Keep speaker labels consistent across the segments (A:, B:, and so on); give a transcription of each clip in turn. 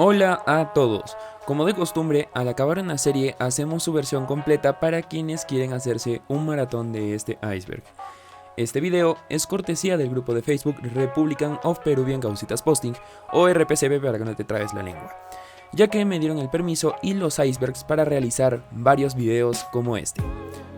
A: Hola a todos. Como de costumbre, al acabar una serie hacemos su versión completa para quienes quieren hacerse un maratón de este iceberg. Este video es cortesía del grupo de Facebook Republican of Peruvian Causitas Posting, o RPCP para que no te trabes la lengua, ya que me dieron el permiso y los icebergs para realizar varios videos como este.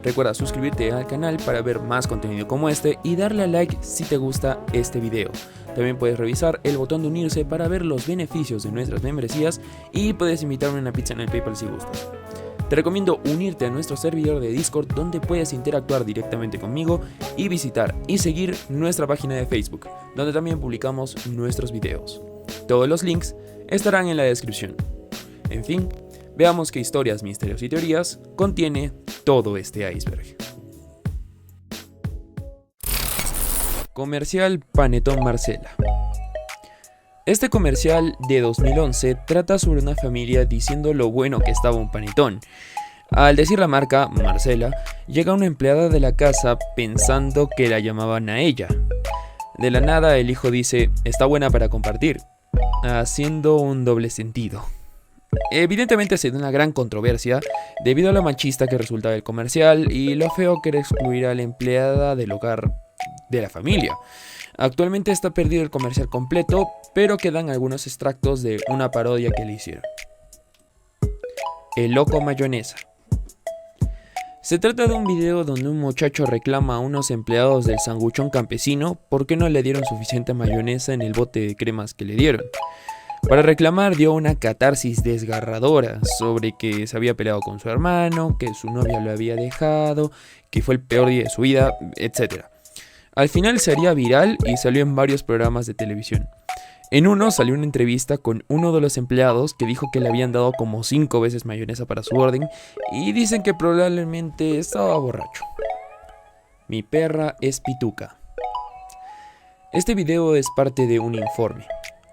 A: Recuerda suscribirte al canal para ver más contenido como este y darle a like si te gusta este video. También puedes revisar el botón de unirse para ver los beneficios de nuestras membresías y puedes invitarme a una pizza en el PayPal si gustas. Te recomiendo unirte a nuestro servidor de Discord donde puedes interactuar directamente conmigo y visitar y seguir nuestra página de Facebook, donde también publicamos nuestros videos. Todos los links estarán en la descripción. En fin, veamos qué historias, misterios y teorías contiene todo este iceberg. Comercial Panetón Marcela. Este comercial de 2011 trata sobre una familia diciendo lo bueno que estaba un panetón. Al decir la marca, Marcela, llega una empleada de la casa pensando que la llamaban a ella. De la nada el hijo dice, está buena para compartir, haciendo un doble sentido. Evidentemente se da una gran controversia debido a lo machista que resulta del comercial y lo feo que era excluir a la empleada del hogar de la familia. Actualmente está perdido el comercial completo, pero quedan algunos extractos de una parodia que le hicieron. El loco mayonesa. Se trata de un video donde un muchacho reclama a unos empleados del sanguchón campesino porque no le dieron suficiente mayonesa en el bote de cremas que le dieron. Para reclamar dio una catarsis desgarradora sobre que se había peleado con su hermano, que su novia lo había dejado, que fue el peor día de su vida, etc. Al final se haría viral y salió en varios programas de televisión. En uno salió una entrevista con uno de los empleados que dijo que le habían dado como 5 veces mayonesa para su orden y dicen que probablemente estaba borracho. Mi perra es pituca. Este video es parte de un informe.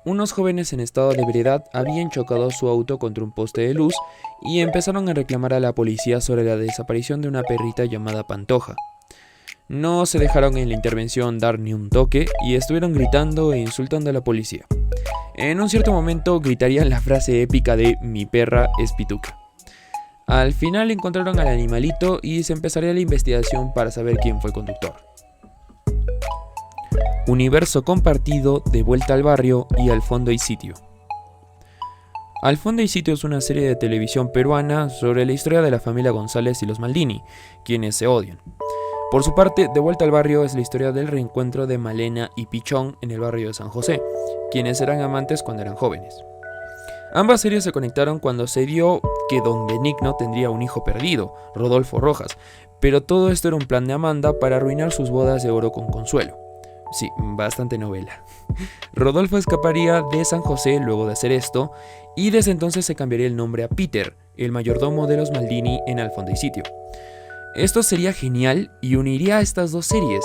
A: Unos jóvenes en estado de ebriedad habían chocado su auto contra un poste de luz y empezaron a reclamar a la policía sobre la desaparición de una perrita llamada Pantoja. No se dejaron en la intervención dar ni un toque y estuvieron gritando e insultando a la policía. En un cierto momento gritarían la frase épica de mi perra es pituca. Al final encontraron al animalito y se empezaría la investigación para saber quién fue el conductor. Universo compartido, de vuelta al barrio y Al fondo y sitio. Al fondo y sitio es una serie de televisión peruana sobre la historia de la familia González y los Maldini, quienes se odian. Por su parte, De vuelta al barrio es la historia del reencuentro de Malena y Pichón en el barrio de San José, quienes eran amantes cuando eran jóvenes. Ambas series se conectaron cuando se dio que Don Benigno tendría un hijo perdido, Rodolfo Rojas, pero todo esto era un plan de Amanda para arruinar sus bodas de oro con Consuelo. Sí, bastante novela. Rodolfo escaparía de San José luego de hacer esto, y desde entonces se cambiaría el nombre a Peter, el mayordomo de los Maldini en Al fondo y sitio. Esto sería genial y uniría a estas dos series,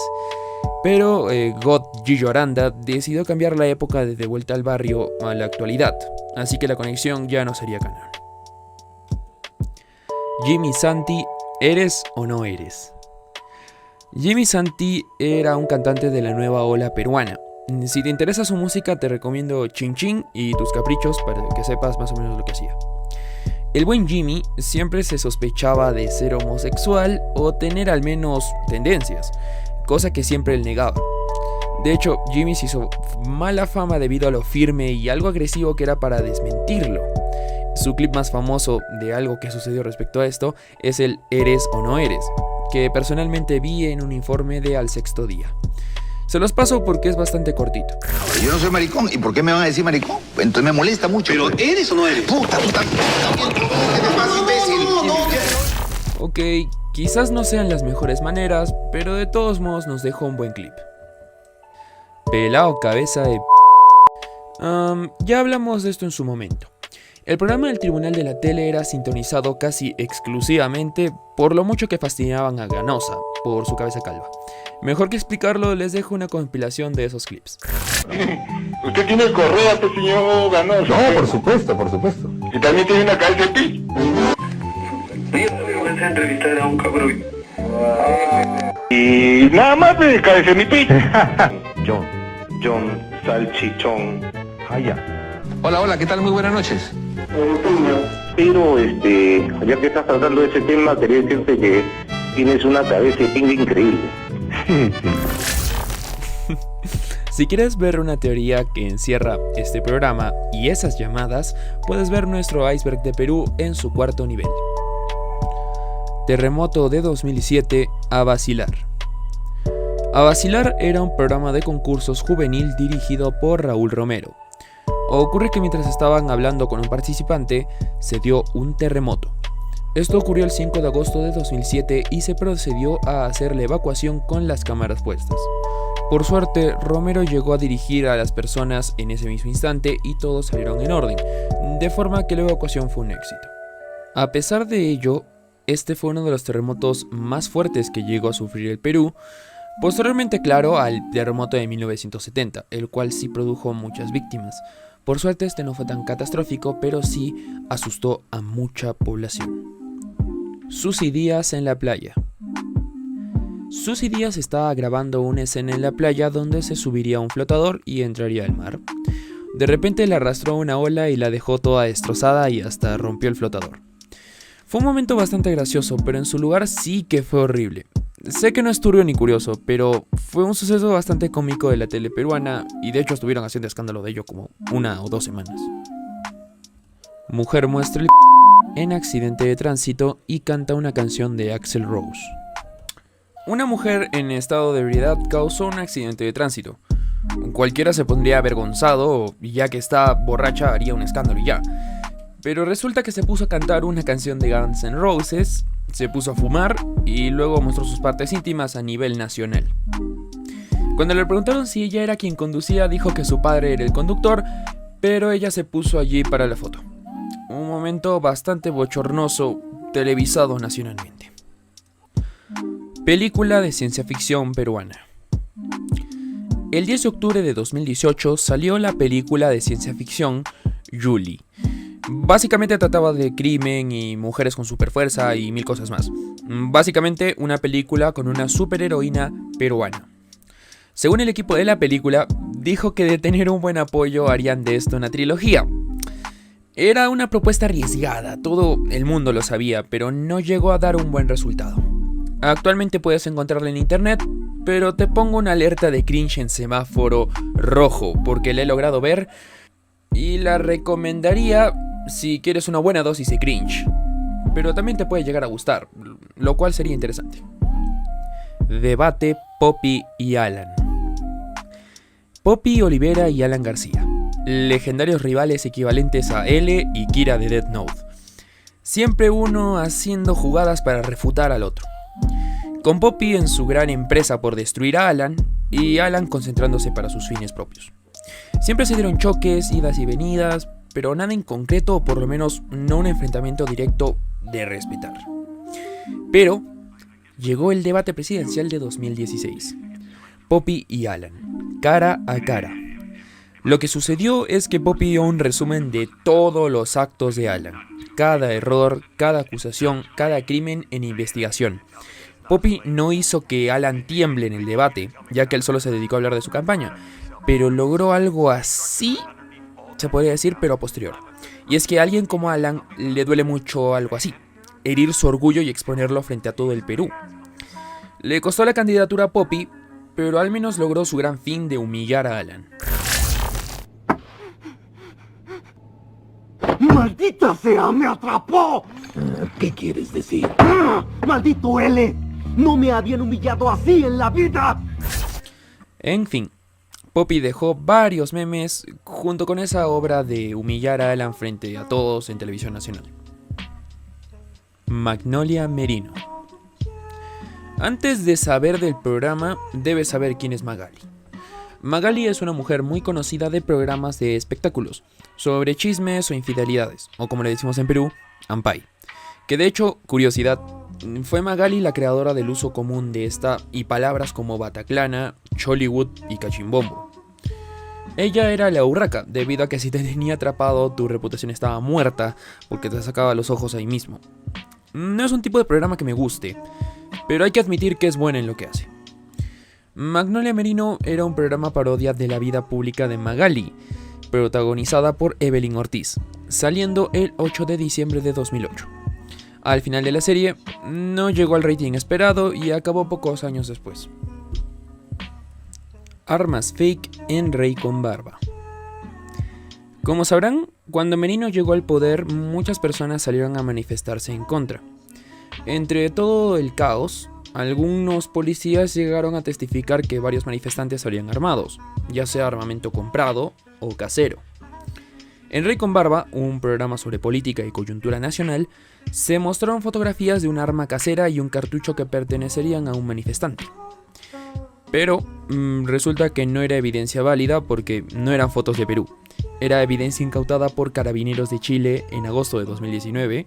A: pero God Gillo Aranda decidió cambiar la época de vuelta al barrio a la actualidad, así que la conexión ya no sería canon. Jimmy Santi, ¿eres o no eres? Jimmy Santi era un cantante de la nueva ola peruana. Si te interesa su música te recomiendo Chin Chin y Tus Caprichos para que sepas más o menos lo que hacía. El buen Jimmy siempre se sospechaba de ser homosexual o tener al menos tendencias, cosa que siempre él negaba. De hecho, Jimmy se hizo mala fama debido a lo firme y algo agresivo que era para desmentirlo. Su clip más famoso de algo que sucedió respecto a esto es el ¿Eres o no eres?, que personalmente vi en un informe de Al Sexto Día. Se los paso porque es bastante cortito.
B: Yo no soy maricón, ¿y por qué me van a decir maricón? Entonces me molesta mucho.
C: ¿Pero eres o no eres?
B: Puta, tú también eres más imbécil.
A: Ok, quizás no sean las mejores maneras, pero de todos modos nos dejó un buen clip. Pelao cabeza de... ya hablamos de esto en su momento. El programa del Tribunal de la Tele era sintonizado casi exclusivamente por lo mucho que fastidiaban a Ganosa por su cabeza calva. Mejor que explicarlo, les dejo una compilación de esos clips.
C: ¿Usted tiene correa, señor Ganoso?
D: No, por supuesto, por supuesto.
C: ¿Y también tiene una cabeza de pi?
E: Yo voy a entrevistar a un cabrón.
C: Y nada más de cabeza de mi pi.
D: John.
C: John Salchichón.
D: Ah, ya. Hola, ¿qué tal? Muy buenas noches.
C: Pero, ya que estás tratando de ese tema, quería decirte que tienes una cabeza de pinga increíble.
A: Si quieres ver una teoría que encierra este programa y esas llamadas, puedes ver nuestro iceberg de Perú en su cuarto nivel. Terremoto de 2007, A Vacilar. A Vacilar era un programa de concursos juvenil dirigido por Raúl Romero. Ocurre que mientras estaban hablando con un participante, se dio un terremoto. Esto ocurrió el 5 de agosto de 2007 y se procedió a hacer la evacuación con las cámaras puestas. Por suerte, Romero llegó a dirigir a las personas en ese mismo instante y todos salieron en orden, de forma que la evacuación fue un éxito. A pesar de ello, este fue uno de los terremotos más fuertes que llegó a sufrir el Perú, posteriormente, claro, al terremoto de 1970, el cual sí produjo muchas víctimas. Por suerte este no fue tan catastrófico, pero sí asustó a mucha población. Susy Díaz en la playa. Susy Díaz estaba grabando una escena en la playa donde se subiría a un flotador y entraría al mar. De repente la arrastró una ola y la dejó toda destrozada y hasta rompió el flotador. Fue un momento bastante gracioso, pero en su lugar sí que fue horrible. Sé que no es turbio ni curioso, pero fue un suceso bastante cómico de la tele peruana y de hecho estuvieron haciendo escándalo de ello como 1 o 2 semanas. Mujer muestra el en accidente de tránsito y canta una canción de Axl Rose. Una mujer en estado de ebriedad causó un accidente de tránsito. Cualquiera se pondría avergonzado y ya que está borracha haría un escándalo y ya. Pero resulta que se puso a cantar una canción de Guns N' Roses, se puso a fumar y luego mostró sus partes íntimas a nivel nacional. Cuando le preguntaron si ella era quien conducía, dijo que su padre era el conductor, pero ella se puso allí para la foto. Un momento bastante bochornoso, televisado nacionalmente. Película de ciencia ficción peruana. El 10 de octubre de 2018 salió la película de ciencia ficción Julie. Básicamente trataba de crimen y mujeres con superfuerza y mil cosas más. Básicamente una película con una superheroína peruana. Según el equipo de la película, dijo que de tener un buen apoyo harían de esto una trilogía. Era una propuesta arriesgada, todo el mundo lo sabía, pero no llegó a dar un buen resultado. Actualmente puedes encontrarla en internet, pero te pongo una alerta de cringe en semáforo rojo, porque la he logrado ver y la recomendaría si quieres una buena dosis de cringe. Pero también te puede llegar a gustar, lo cual sería interesante. Debate Poppy y Alan. Poppy Olivera y Alan García, legendarios rivales equivalentes a L y Kira de Death Note. Siempre uno haciendo jugadas para refutar al otro. Con Poppy en su gran empresa por destruir a Alan y Alan concentrándose para sus fines propios. Siempre se dieron choques, idas y venidas, pero nada en concreto o por lo menos no un enfrentamiento directo de respetar. Pero llegó el debate presidencial de 2016. Poppy y Alan, cara a cara. Lo que sucedió es que Poppy dio un resumen de todos los actos de Alan. Cada error, cada acusación, cada crimen en investigación. Poppy no hizo que Alan tiemble en el debate, ya que él solo se dedicó a hablar de su campaña, pero logró algo así, se podría decir, pero a posterior. Y es que a alguien como Alan le duele mucho algo así, herir su orgullo y exponerlo frente a todo el Perú. Le costó la candidatura a Poppy, pero al menos logró su gran fin de humillar a Alan.
F: ¡Maldita sea! ¡Me atrapó!
G: ¿Qué quieres decir?
F: ¡Maldito L! ¡No me habían humillado así en la vida!
A: En fin, Poppy dejó varios memes junto con esa obra de humillar a Alan frente a todos en televisión nacional. Magnolia Merino. Antes de saber del programa, debes saber quién es Magali. Magali es una mujer muy conocida de programas de espectáculos, sobre chismes o infidelidades, o como le decimos en Perú, ampay. Que de hecho, curiosidad, fue Magali la creadora del uso común de esta y palabras como Bataclana, Chollywood y Cachimbombo. Ella era la urraca, debido a que si te tenía atrapado tu reputación estaba muerta porque te sacaba los ojos ahí mismo. No es un tipo de programa que me guste, pero hay que admitir que es buena en lo que hace. Magnolia Merino era un programa parodia de la vida pública de Magali, protagonizada por Evelyn Ortiz, saliendo el 8 de diciembre de 2008. Al final de la serie, no llegó al rating esperado y acabó pocos años después. Armas fake en Rey con Barba. Como sabrán, cuando Merino llegó al poder, muchas personas salieron a manifestarse en contra. Entre todo el caos, algunos policías llegaron a testificar que varios manifestantes salían armados, ya sea armamento comprado o casero. En Rey con Barba, un programa sobre política y coyuntura nacional, se mostraron fotografías de un arma casera y un cartucho que pertenecerían a un manifestante. Pero resulta que no era evidencia válida porque no eran fotos de Perú. Era evidencia incautada por Carabineros de Chile en agosto de 2019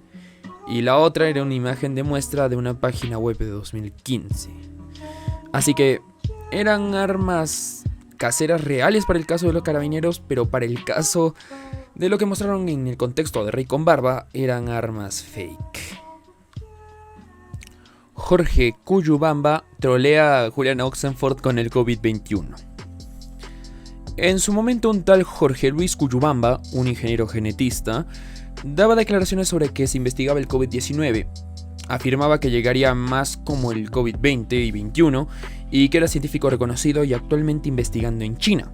A: y la otra era una imagen de muestra de una página web de 2015. Así que eran armas caseras reales para el caso de los Carabineros, pero para el caso de lo que mostraron en el contexto de Rey con Barba eran armas fake. Jorge Cuyubamba trolea a Juliana Oxenford con el COVID-21. En su momento, un tal Jorge Luis Cuyubamba, un ingeniero genetista, daba declaraciones sobre que se investigaba el COVID-19. Afirmaba que llegaría más como el COVID-20 y 21 y que era científico reconocido y actualmente investigando en China.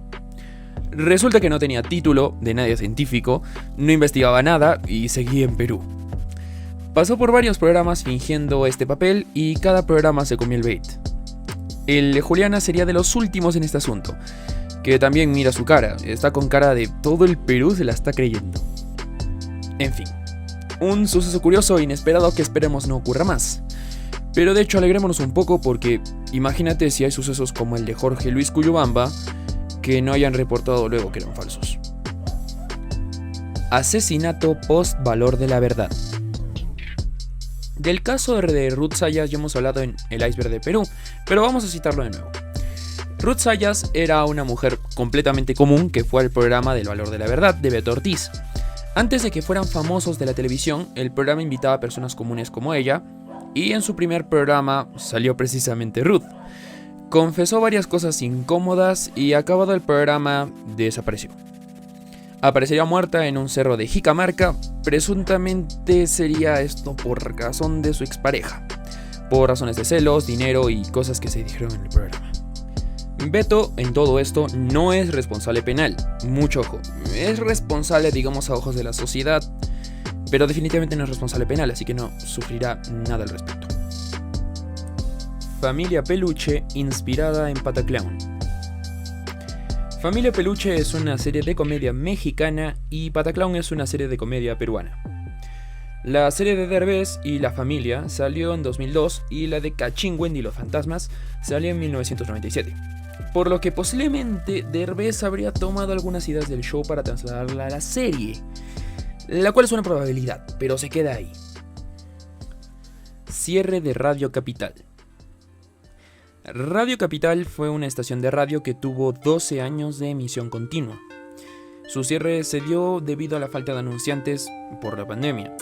A: Resulta que no tenía título de nadie científico, no investigaba nada y seguía en Perú. Pasó por varios programas fingiendo este papel y cada programa se comió el bait. El de Juliana sería de los últimos en este asunto, que también mira su cara, está con cara de todo el Perú se la está creyendo. En fin, un suceso curioso e inesperado que esperemos no ocurra más. Pero de hecho alegrémonos un poco porque imagínate si hay sucesos como el de Jorge Luis Cuyubamba que no hayan reportado luego que eran falsos. Asesinato post valor de la verdad. Del caso de Ruth Sayas ya hemos hablado en El Iceberg de Perú, pero vamos a citarlo de nuevo. Ruth Sayas era una mujer completamente común que fue al programa del valor de la verdad de Beto Ortiz. Antes de que fueran famosos de la televisión, el programa invitaba a personas comunes como ella, y en su primer programa salió precisamente Ruth. Confesó varias cosas incómodas y acabado el programa desapareció. Aparecería muerta en un cerro de Jicamarca, presuntamente sería esto por razón de su expareja, por razones de celos, dinero y cosas que se dijeron en el programa. Beto en todo esto no es responsable penal, mucho ojo, es responsable digamos a ojos de la sociedad, pero definitivamente no es responsable penal, así que no sufrirá nada al respecto. Familia Peluche inspirada en Pataclown. Familia Peluche es una serie de comedia mexicana y Pataclown es una serie de comedia peruana. La serie de Derbez y La Familia salió en 2002 y la de Cachín, Wendy y los Fantasmas salió en 1997. Por lo que posiblemente Derbez habría tomado algunas ideas del show para trasladarla a la serie, la cual es una probabilidad, pero se queda ahí. Cierre de Radio Capital. Radio Capital fue una estación de radio que tuvo 12 años de emisión continua. Su cierre se dio debido a la falta de anunciantes por la pandemia.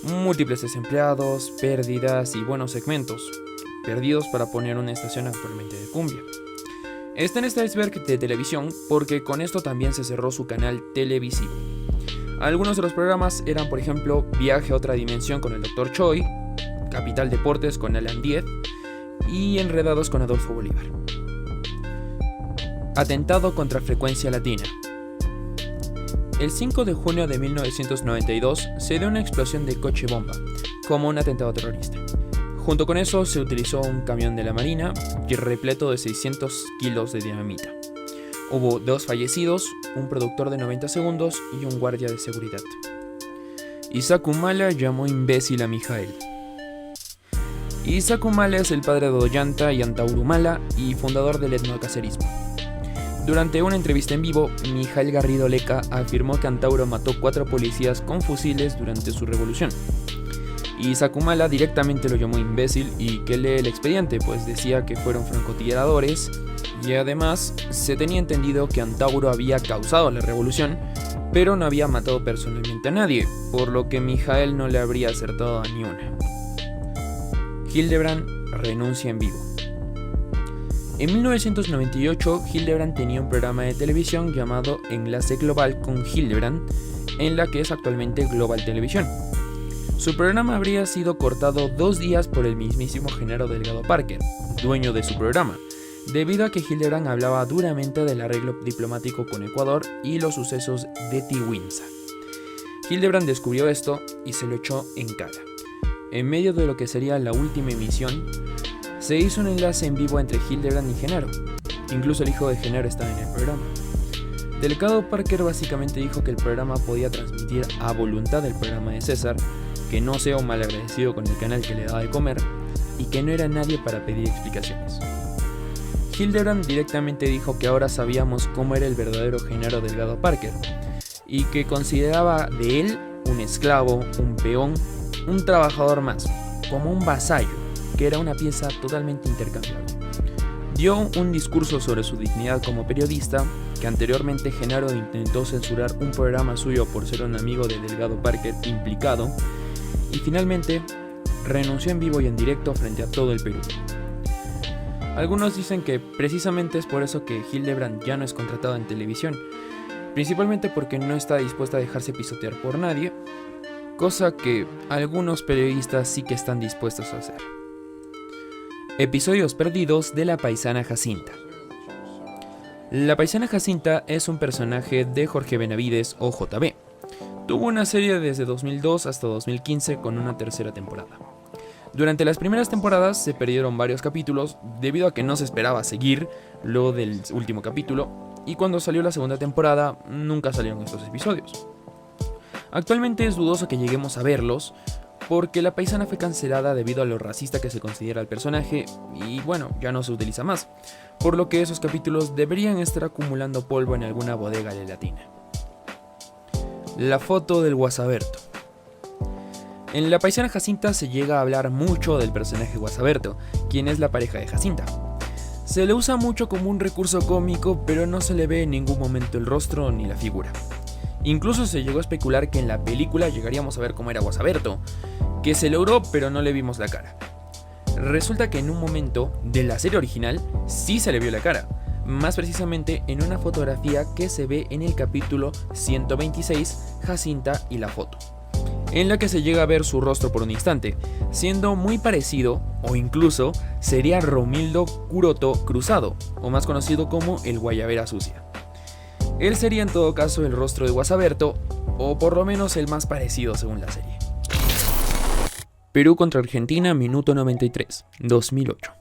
A: Múltiples desempleados, pérdidas y buenos segmentos, perdidos para poner una estación actualmente de cumbia. Está en este iceberg de televisión porque con esto también se cerró su canal televisivo. Algunos de los programas eran, por ejemplo, Viaje a otra dimensión con el Dr. Choi, Capital Deportes con Alan Diez y Enredados con Adolfo Bolívar. Atentado contra Frecuencia Latina. El 5 de junio de 1992 se dio una explosión de coche bomba, como un atentado terrorista. Junto con eso se utilizó un camión de la Marina repleto de 600 kilos de dinamita. Hubo 2 fallecidos, un productor de 90 segundos y un guardia de seguridad. Isaac Humala llamó imbécil a Mijael. Isaac Humala es el padre de Ollanta y Antauro Humala y fundador del etnocacerismo. Durante una entrevista en vivo, Mijael Garrido Leca afirmó que Antauro mató 4 policías con fusiles durante su revolución. Isaac Humala directamente lo llamó imbécil y que lee el expediente, pues decía que fueron francotiradores y además se tenía entendido que Antauro había causado la revolución, pero no había matado personalmente a nadie, por lo que Mijael no le habría acertado a ni una. Hildebrand renuncia en vivo. En 1998, Hildebrand tenía un programa de televisión llamado Enlace Global con Hildebrand, en la que es actualmente Global Televisión. Su programa habría sido cortado 2 días por el mismísimo Genaro Delgado Parker, dueño de su programa, debido a que Hildebrand hablaba duramente del arreglo diplomático con Ecuador y los sucesos de Tiwinsa. Hildebrand descubrió esto y se lo echó en cara. En medio de lo que sería la última emisión, se hizo un enlace en vivo entre Hildebrand y Genaro. Incluso el hijo de Genaro estaba en el programa. Delgado Parker básicamente dijo que el programa podía transmitir a voluntad el programa de César, que no sea un malagradecido con el canal que le daba de comer, y que no era nadie para pedir explicaciones. Hildebrand directamente dijo que ahora sabíamos cómo era el verdadero Genaro Delgado Parker, y que consideraba de él un esclavo, un peón, un trabajador más, como un vasallo, que era una pieza totalmente intercambiable. Dio un discurso sobre su dignidad como periodista, que anteriormente Genaro intentó censurar un programa suyo por ser un amigo de Delgado Parker implicado, y finalmente renunció en vivo y en directo frente a todo el Perú. Algunos dicen que precisamente es por eso que Hildebrand ya no es contratado en televisión, principalmente porque no está dispuesta a dejarse pisotear por nadie, cosa que algunos periodistas sí que están dispuestos a hacer. Episodios perdidos de la paisana Jacinta. La paisana Jacinta es un personaje de Jorge Benavides o JB. Tuvo una serie desde 2002 hasta 2015 con una tercera temporada. Durante las primeras temporadas se perdieron varios capítulos debido a que no se esperaba seguir lo del último capítulo, y cuando salió la segunda temporada nunca salieron estos episodios. Actualmente es dudoso que lleguemos a verlos, porque la paisana fue cancelada debido a lo racista que se considera el personaje y bueno, ya no se utiliza más, por lo que esos capítulos deberían estar acumulando polvo en alguna bodega de latina. La foto del Guasaberto. En la paisana Jacinta se llega a hablar mucho del personaje Guasaberto, quien es la pareja de Jacinta. Se le usa mucho como un recurso cómico, pero no se le ve en ningún momento el rostro ni la figura. Incluso se llegó a especular que en la película llegaríamos a ver cómo era Guasaberto, que se logró pero no le vimos la cara. Resulta que en un momento de la serie original sí se le vio la cara, más precisamente en una fotografía que se ve en el capítulo 126, Jacinta y la foto, en la que se llega a ver su rostro por un instante, siendo muy parecido, o incluso sería Romildo Curoto Cruzado, o más conocido como el Guayabera Sucia. Él sería en todo caso el rostro de Guasaberto, o por lo menos el más parecido según la serie. Perú contra Argentina, minuto 93, 2008.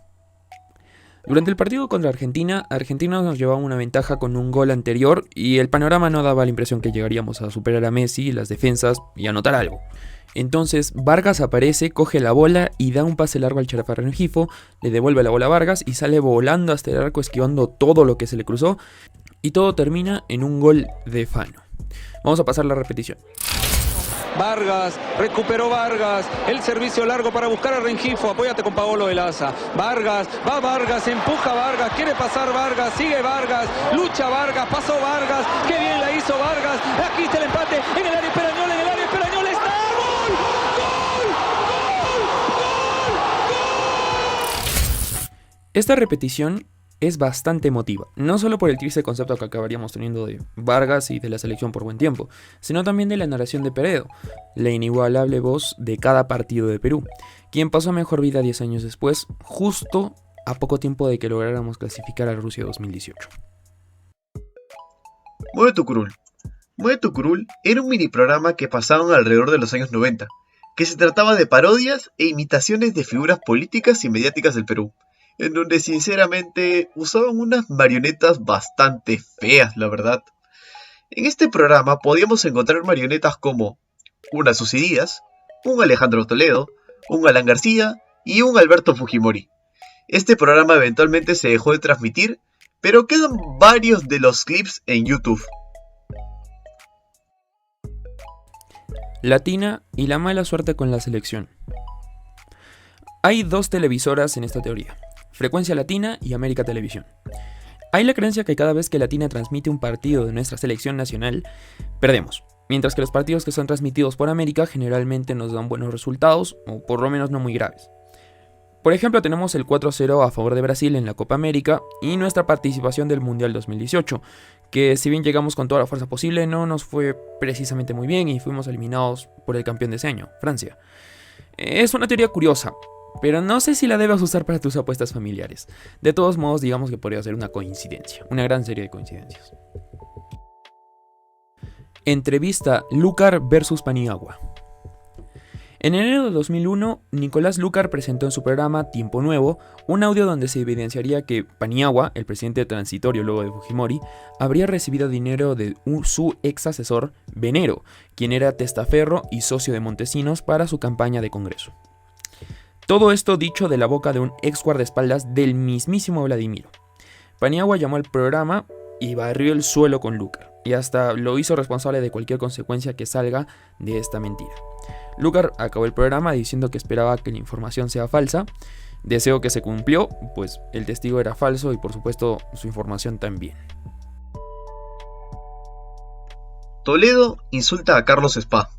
A: Durante el partido contra Argentina, Argentina nos llevaba una ventaja con un gol anterior y el panorama no daba la impresión que llegaríamos a superar a Messi, las defensas y anotar algo. Entonces Vargas aparece, coge la bola y da un pase largo al Charafa Rengifo, le devuelve la bola a Vargas y sale volando hasta el arco esquivando todo lo que se le cruzó, y todo termina en un gol de Fano. Vamos a pasar la repetición.
D: Vargas, recuperó Vargas, el servicio largo para buscar a Rengifo, apóyate con Paolo de Laza. Vargas, va Vargas, empuja Vargas, quiere pasar Vargas, sigue Vargas, lucha Vargas, pasó Vargas, qué bien la hizo Vargas, aquí está el empate, en el área Esperañol, en el área Esperañol está, ¡gol! ¡Gol! ¡Gol! ¡Gol!
A: Esta repetición es bastante emotiva, no solo por el triste concepto que acabaríamos teniendo de Vargas y de la selección por buen tiempo, sino también de la narración de Peredo, la inigualable voz de cada partido de Perú, quien pasó a mejor vida 10 años después, justo a poco tiempo de que lográramos clasificar a Rusia 2018.
H: Mueve tu curul. Mueve tu curul era un mini programa que pasaban alrededor de los años 90, que se trataba de parodias e imitaciones de figuras políticas y mediáticas del Perú, en donde sinceramente usaban unas marionetas bastante feas, la verdad. En este programa podíamos encontrar marionetas como una Susy Díaz, un Alejandro Toledo, un Alan García y un Alberto Fujimori. Este programa eventualmente se dejó de transmitir, pero quedan varios de los clips en YouTube.
A: Latina y la mala suerte con la selección. Hay 2 televisoras en esta teoría: Frecuencia Latina y América Televisión. Hay la creencia que cada vez que Latina transmite un partido de nuestra selección nacional, perdemos, mientras que los partidos que son transmitidos por América generalmente nos dan buenos resultados, o por lo menos no muy graves. Por ejemplo, tenemos el 4-0 a favor de Brasil en la Copa América y nuestra participación del Mundial 2018, que si bien llegamos con toda la fuerza posible, no nos fue precisamente muy bien y fuimos eliminados por el campeón de ese año, Francia. Es una teoría curiosa, pero no sé si la debes usar para tus apuestas familiares. De todos modos, digamos que podría ser una coincidencia, una gran serie de coincidencias. Entrevista Lucar versus Paniagua. En enero de 2001, Nicolás Lucar presentó en su programa Tiempo Nuevo un audio donde se evidenciaría que Paniagua, el presidente transitorio luego de Fujimori, habría recibido dinero de su ex asesor, Venero, quien era testaferro y socio de Montesinos para su campaña de Congreso. Todo esto dicho de la boca de un ex guardaespaldas del mismísimo Vladimiro. Paniagua llamó al programa y barrió el suelo con Lucar, y hasta lo hizo responsable de cualquier consecuencia que salga de esta mentira. Lucar acabó el programa diciendo que esperaba que la información sea falsa, deseo que se cumplió, pues el testigo era falso y por supuesto su información también.
H: Toledo insulta a Carlos Spa.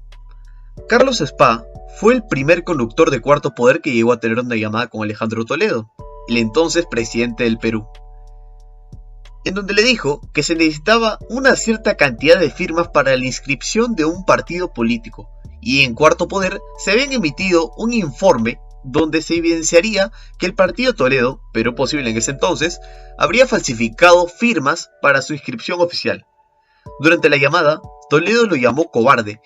H: Carlos Spa fue el primer conductor de Cuarto Poder que llegó a tener una llamada con Alejandro Toledo, el entonces presidente del Perú, en donde le dijo que se necesitaba una cierta cantidad de firmas para la inscripción de un partido político, y en Cuarto Poder se habían emitido un informe donde se evidenciaría que el partido Toledo, Perú Posible en ese entonces, habría falsificado firmas para su inscripción oficial. Durante la llamada, Toledo lo llamó cobarde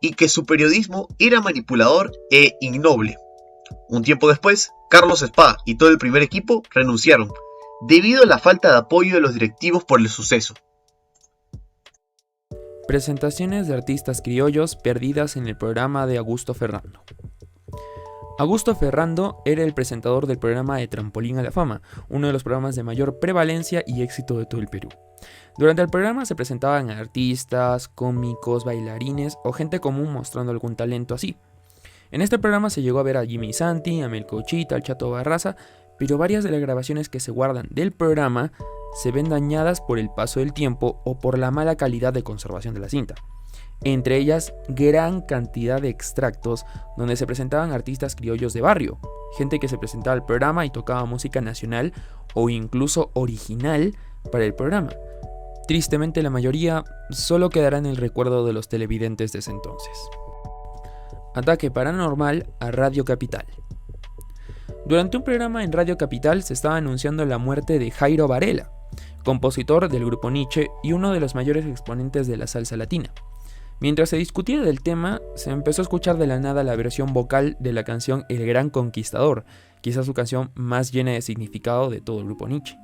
H: y que su periodismo era manipulador e ignoble. Un tiempo después, Carlos Spa y todo el primer equipo renunciaron, debido a la falta de apoyo de los directivos por el suceso.
A: Presentaciones de artistas criollos perdidas en el programa de Augusto Ferrando. Augusto Ferrando era el presentador del programa de Trampolín a la Fama, uno de los programas de mayor prevalencia y éxito de todo el Perú. Durante el programa se presentaban artistas, cómicos, bailarines o gente común mostrando algún talento así. En este programa se llegó a ver a Jimmy Santi, a Melcochita, al Chato Barraza, pero varias de las grabaciones que se guardan del programa se ven dañadas por el paso del tiempo o por la mala calidad de conservación de la cinta. Entre ellas, gran cantidad de extractos donde se presentaban artistas criollos de barrio, gente que se presentaba al programa y tocaba música nacional o incluso original para el programa. Tristemente, la mayoría solo quedará en el recuerdo de los televidentes de ese entonces. Ataque paranormal a Radio Capital. Durante un programa en Radio Capital se estaba anunciando la muerte de Jairo Varela, compositor del grupo Nietzsche y uno de los mayores exponentes de la salsa latina. Mientras se discutía del tema, se empezó a escuchar de la nada la versión vocal de la canción El Gran Conquistador, quizás su canción más llena de significado de todo el grupo Nietzsche.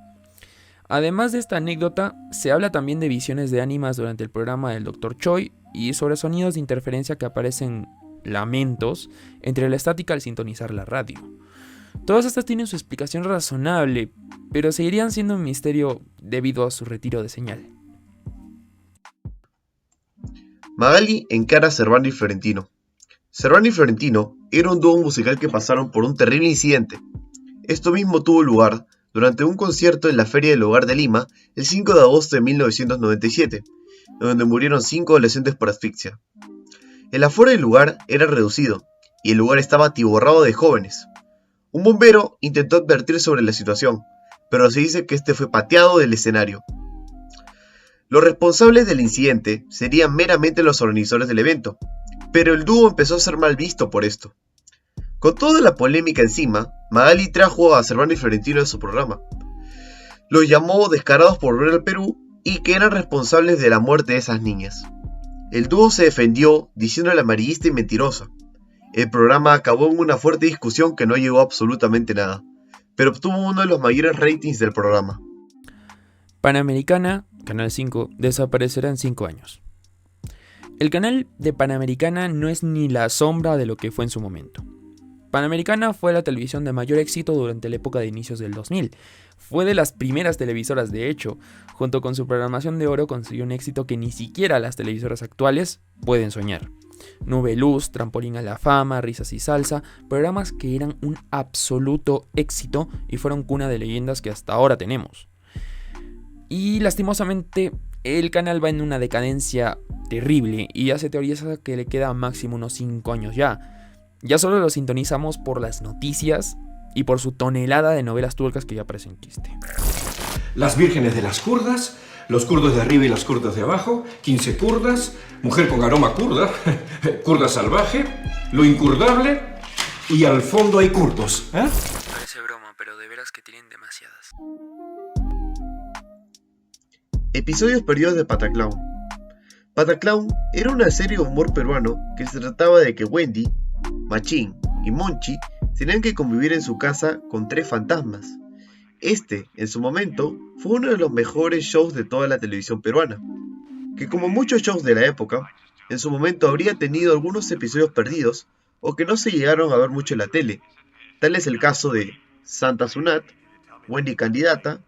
A: Además de esta anécdota, se habla también de visiones de ánimas durante el programa del Dr. Choi y sobre sonidos de interferencia que aparecen lamentos entre la estática al sintonizar la radio. Todas estas tienen su explicación razonable, pero seguirían siendo un misterio debido a su retiro de señal.
H: Magali encara a Servando y Florentino. Servando y Florentino era un dúo musical que pasaron por un terrible incidente. Esto mismo tuvo lugar durante un concierto en la Feria del Hogar de Lima el 5 de agosto de 1997, donde murieron 5 adolescentes por asfixia. El aforo del lugar era reducido y el lugar estaba atiborrado de jóvenes. Un bombero intentó advertir sobre la situación, pero se dice que este fue pateado del escenario. Los responsables del incidente serían meramente los organizadores del evento, pero el dúo empezó a ser mal visto por esto. Con toda la polémica encima, Magali trajo a Servando y Florentino a su programa. Los llamó descarados por volver al Perú y que eran responsables de la muerte de esas niñas. El dúo se defendió diciéndole amarillista y mentirosa. El programa acabó en una fuerte discusión que no llegó a absolutamente nada, pero obtuvo uno de los mayores ratings del programa.
A: Panamericana, Canal 5, desaparecerá en 5 años. El canal de Panamericana no es ni la sombra de lo que fue en su momento. Panamericana fue la televisión de mayor éxito durante la época de inicios del 2000. Fue de las primeras televisoras, de hecho. Junto con su programación de oro consiguió un éxito que ni siquiera las televisoras actuales pueden soñar. Nube Luz, Trampolín a la Fama, Risas y Salsa, programas que eran un absoluto éxito y fueron cuna de leyendas que hasta ahora tenemos. Y lastimosamente el canal va en una decadencia terrible y ya se teoriza que le queda máximo unos 5 años ya. Ya solo lo sintonizamos por las noticias y por su tonelada de novelas turcas que ya parecen quiste.
I: Las vírgenes de las kurdas, los kurdos de arriba y las kurdas de abajo, 15 kurdas, mujer con aroma kurda, kurda salvaje, lo incurdable y al fondo hay kurdos.
A: Parece broma, pero de veras que tienen demasiadas.
H: Episodios perdidos de Pataclown. Pataclown era una serie de humor peruano que se trataba de que Wendy, Machín y Monchi tenían que convivir en su casa con 3 fantasmas. Este, en su momento, fue uno de los mejores shows de toda la televisión peruana, que como muchos shows de la época, en su momento habría tenido algunos episodios perdidos o que no se llegaron a ver mucho en la tele. Tal es el caso de Santa Sunat, Wendy Candidata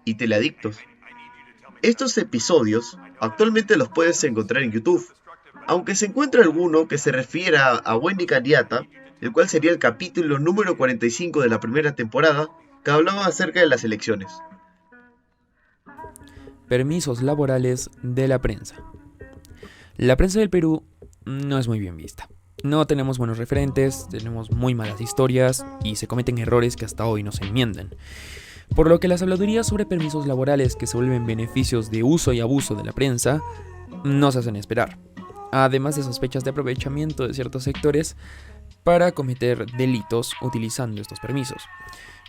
H: y Teleadictos. Estos episodios actualmente los puedes encontrar en YouTube, aunque se encuentra alguno que se refiera a Wendy Candidata, el cual sería el capítulo número 45 de la primera temporada, que hablaba acerca de las elecciones.
A: Permisos laborales de la prensa. La prensa del Perú no es muy bien vista. No tenemos buenos referentes, tenemos muy malas historias y se cometen errores que hasta hoy no se enmiendan. Por lo que las habladurías sobre permisos laborales que se vuelven beneficios de uso y abuso de la prensa no se hacen esperar, además de sospechas de aprovechamiento de ciertos sectores para cometer delitos utilizando estos permisos.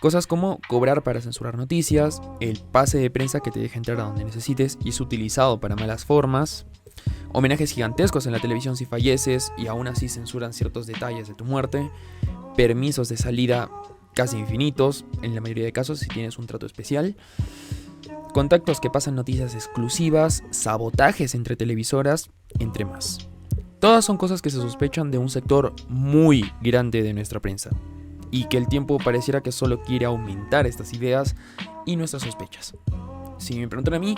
A: Cosas como cobrar para censurar noticias, el pase de prensa que te deja entrar a donde necesites y es utilizado para malas formas, homenajes gigantescos en la televisión si falleces y aún así censuran ciertos detalles de tu muerte, permisos de salida casi infinitos, en la mayoría de casos si tienes un trato especial, contactos que pasan noticias exclusivas, sabotajes entre televisoras, entre más. Todas son cosas que se sospechan de un sector muy grande de nuestra prensa y que el tiempo pareciera que solo quiere aumentar estas ideas y nuestras sospechas. Si me preguntan a mí,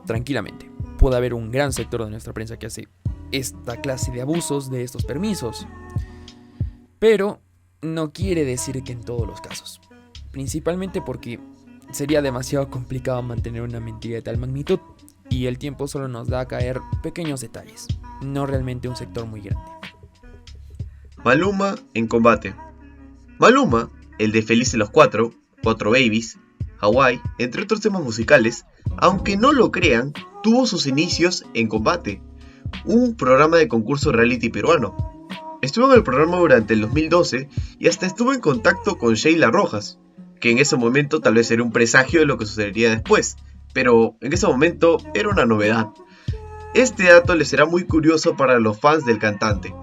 A: tranquilamente, puede haber un gran sector de nuestra prensa que hace esta clase de abusos de estos permisos, pero no quiere decir que en todos los casos, principalmente porque sería demasiado complicado mantener una mentira de tal magnitud y el tiempo solo nos da a caer pequeños detalles, no realmente un sector muy grande.
H: Maluma en combate. Maluma, el de Felices los Cuatro, Cuatro Babies, Hawaii, entre otros temas musicales, aunque no lo crean, tuvo sus inicios en Combate, un programa de concurso reality peruano. Estuvo en el programa durante el 2012 y hasta estuvo en contacto con Sheila Rojas, que en ese momento tal vez era un presagio de lo que sucedería después, pero en ese momento era una novedad. Este dato les será muy curioso para los fans del cantante.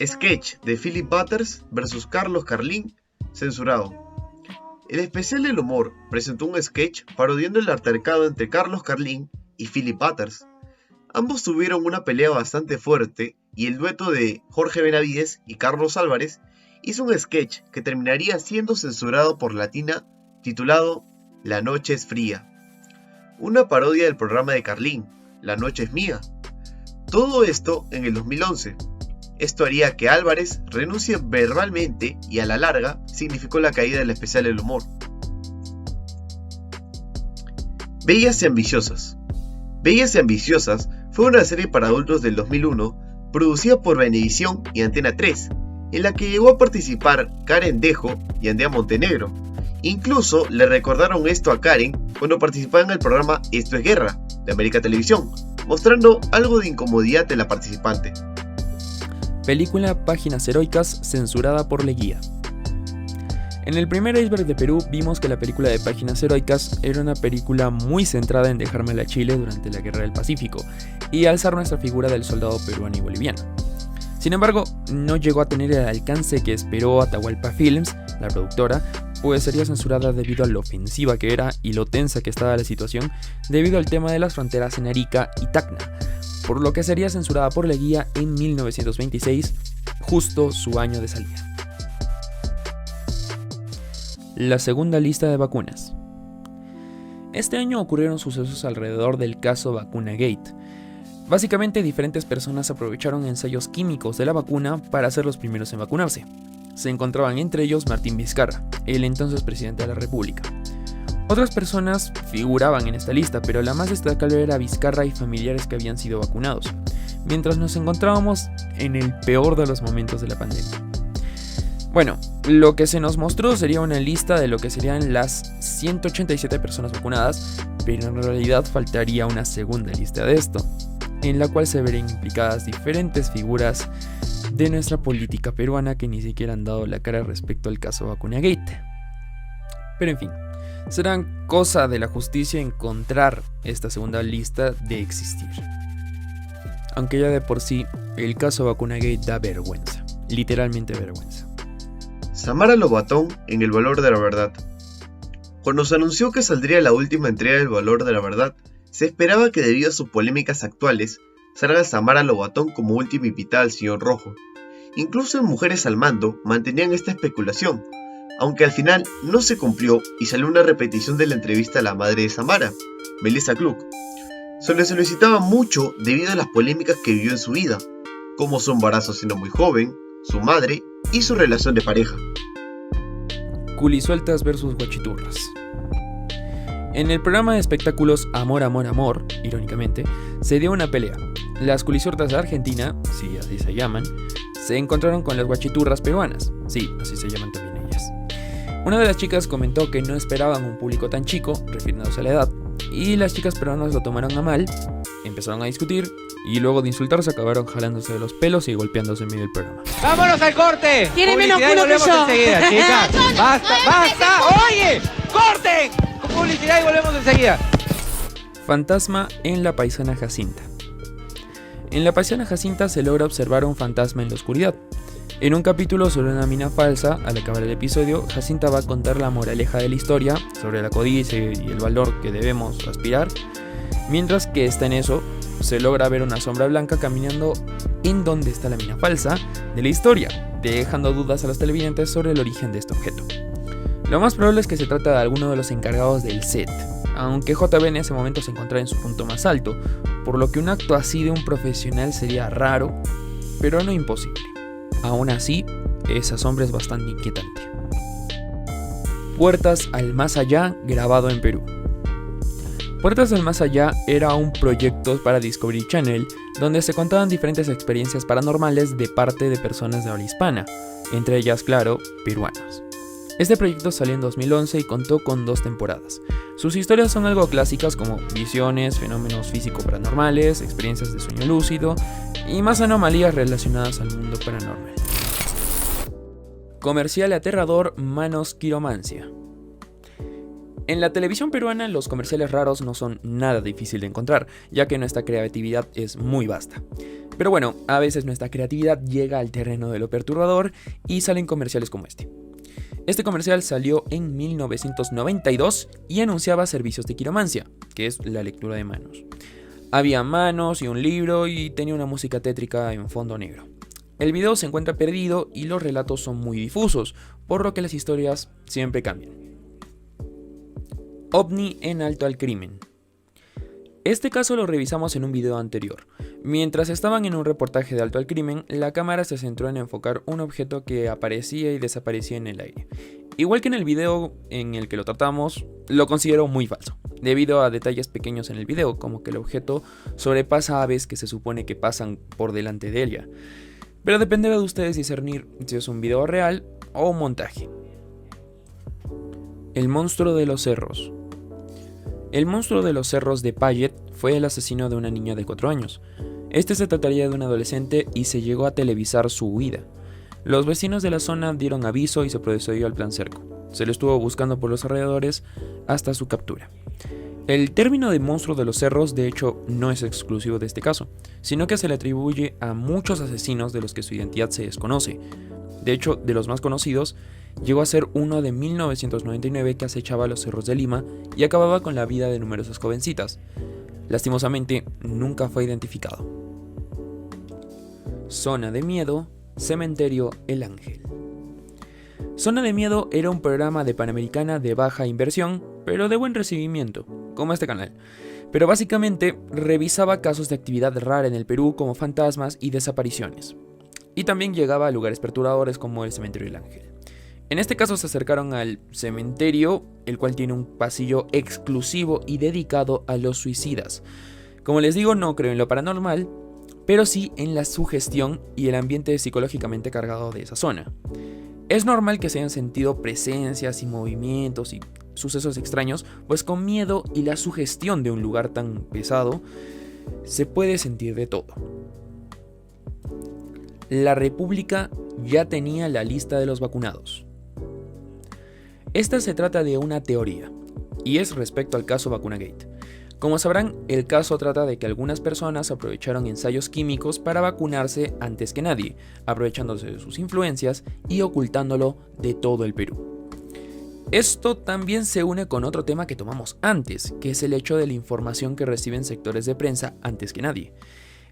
H: Sketch de Philip Butters vs Carlos Carlín, censurado. El especial del humor presentó un sketch parodiando el altercado entre Carlos Carlín y Philip Butters. Ambos tuvieron una pelea bastante fuerte y el dueto de Jorge Benavides y Carlos Álvarez hizo un sketch que terminaría siendo censurado por Latina titulado La noche es fría, una parodia del programa de Carlín, La noche es mía. Todo esto en el 2011. Esto haría que Álvarez renuncie verbalmente y a la larga significó la caída del especial del humor. Bellas y ambiciosas. Bellas y ambiciosas fue una serie para adultos del 2001 producida por Venevisión y Antena 3, en la que llegó a participar Karen Dejo y Andrea Montenegro. Incluso le recordaron esto a Karen cuando participaba en el programa Esto es Guerra, de América Televisión, mostrando algo de incomodidad de la participante.
A: Película Páginas Heroicas, censurada por Leguía. En el primer iceberg de Perú vimos que la película de Páginas Heroicas era una película muy centrada en dejar mal a Chile durante la Guerra del Pacífico y alzar nuestra figura del soldado peruano y boliviano. Sin embargo, no llegó a tener el alcance que esperó Atahualpa Films, la productora, pues sería censurada debido a lo ofensiva que era y lo tensa que estaba la situación debido al tema de las fronteras en Arica y Tacna, por lo que sería censurada por Leguía en 1926, justo su año de salida. La segunda lista de vacunas. Este año ocurrieron sucesos alrededor del caso Vacuna Gate. Básicamente, diferentes personas aprovecharon ensayos químicos de la vacuna para ser los primeros en vacunarse. Se encontraban entre ellos Martín Vizcarra, el entonces presidente de la República. Otras personas figuraban en esta lista, pero la más destacable era Vizcarra y familiares que habían sido vacunados, mientras nos encontrábamos en el peor de los momentos de la pandemia. Bueno, Lo que se nos mostró sería una lista de lo que serían las 187 personas vacunadas, pero en realidad faltaría una segunda lista de esto, en la cual se verían implicadas diferentes figuras de nuestra política peruana que ni siquiera han dado la cara respecto al caso Vacunagate. Pero en fin, será cosa de la justicia encontrar esta segunda lista de existir. Aunque ya de por sí, el caso Vacunagate da vergüenza, literalmente vergüenza.
H: Samara Lobatón en El Valor de la Verdad. Cuando se anunció que saldría la última entrega del Valor de la Verdad, se esperaba que debido a sus polémicas actuales, salga Samara Lobatón como última invitada al Sillón Rojo. Incluso en Mujeres al Mando mantenían esta especulación, aunque al final no se cumplió y salió una repetición de la entrevista a la madre de Samara, Melissa Klug. Se le solicitaba mucho debido a las polémicas que vivió en su vida, como su embarazo siendo muy joven, su madre y su relación de pareja.
A: Culisueltas versus guachiturras. En el programa de espectáculos Amor, Amor, Amor, irónicamente, se dio una pelea. Las culisueltas de Argentina, sí, así se llaman, se encontraron con las guachiturras peruanas, sí, así se llaman también ellas. Una de las chicas comentó que no esperaban un público tan chico, refiriéndose a la edad, y las chicas peruanas lo tomaron a mal, empezaron a discutir, y luego de insultarse acabaron jalándose de los pelos y golpeándose en medio del programa.
D: ¡Vámonos al corte!
J: Tiene menos
D: Publicidad y
J: culo que
D: volvemos
J: yo.
D: enseguida, chicas. ¡Basta! ¡Oye! ¡Corten! Con publicidad y volvemos enseguida.
A: Fantasma en la paisana Jacinta. En la paisana Jacinta se logra observar un fantasma en la oscuridad. En un capítulo sobre una mina falsa, al acabar el episodio, Jacinta va a contar la moraleja de la historia sobre la codicia y el valor que debemos aspirar. Mientras que está en eso, se logra ver una sombra blanca caminando en donde está la mina falsa de la historia, dejando dudas a los televidentes sobre el origen de este objeto. Lo más probable es que se trata de alguno de los encargados del set, aunque JB en ese momento se encontraba en su punto más alto, por lo que un acto así de un profesional sería raro, pero no imposible. Aún así, esa sombra es bastante inquietante. Puertas al Más Allá, grabado en Perú. Puertas al Más Allá era un proyecto para Discovery Channel donde se contaban diferentes experiencias paranormales de parte de personas de habla hispana, entre ellas, claro, peruanas. Este proyecto salió en 2011 y contó con 2 temporadas. Sus historias son algo clásicas como visiones, fenómenos físico-paranormales, experiencias de sueño lúcido y más anomalías relacionadas al mundo paranormal. Comercial aterrador Manos Quiromancia. En la televisión peruana los comerciales raros no son nada difícil de encontrar, ya que nuestra creatividad es muy vasta. Pero bueno, a veces nuestra creatividad llega al terreno de lo perturbador y salen comerciales como este. Este comercial salió en 1992 y anunciaba servicios de quiromancia, que es la lectura de manos. Había manos y un libro y tenía una música tétrica en fondo negro. El video se encuentra perdido y los relatos son muy difusos, por lo que las historias siempre cambian. OVNI en Alto al Crimen. Este caso lo revisamos en un video anterior. Mientras estaban en un reportaje de Alto al Crimen, la cámara se centró en enfocar un objeto que aparecía y desaparecía en el aire. Igual que en el video en el que lo tratamos, lo considero muy falso, debido a detalles pequeños en el video, como que el objeto sobrepasa aves que se supone que pasan por delante de ella. Pero dependerá de ustedes discernir si es un video real o un montaje. El monstruo de los cerros. El monstruo de los cerros de Payet fue el asesino de una niña de 4 años. Este se trataría de un adolescente y se llegó a televisar su huida. Los vecinos de la zona dieron aviso y se procedió al plan cerco. Se lo estuvo buscando por los alrededores hasta su captura. El término de monstruo de los cerros de hecho no es exclusivo de este caso, sino que se le atribuye a muchos asesinos de los que su identidad se desconoce. De hecho, de los más conocidos, llegó a ser uno de 1999 que acechaba los cerros de Lima y acababa con la vida de numerosas jovencitas. Lastimosamente, nunca fue identificado. Zona de Miedo, Cementerio El Ángel. Zona de Miedo era un programa de Panamericana de baja inversión, pero de buen recibimiento, como este canal. Pero básicamente revisaba casos de actividad rara en el Perú como fantasmas y desapariciones. Y también llegaba a lugares perturbadores como el Cementerio El Ángel. En este caso se acercaron al cementerio, el cual tiene un pasillo exclusivo y dedicado a los suicidas. Como les digo, no creo en lo paranormal, pero sí en la sugestión y el ambiente psicológicamente cargado de esa zona. Es normal que se hayan sentido presencias y movimientos y sucesos extraños, pues con miedo y la sugestión de un lugar tan pesado, se puede sentir de todo. La República ya tenía la lista de los vacunados. Esta se trata de una teoría, y es respecto al caso Vacunagate. Como sabrán, el caso trata de que algunas personas aprovecharon ensayos químicos para vacunarse antes que nadie, aprovechándose de sus influencias y ocultándolo de todo el Perú. Esto también se une con otro tema que tomamos antes, que es el hecho de la información que reciben sectores de prensa antes que nadie.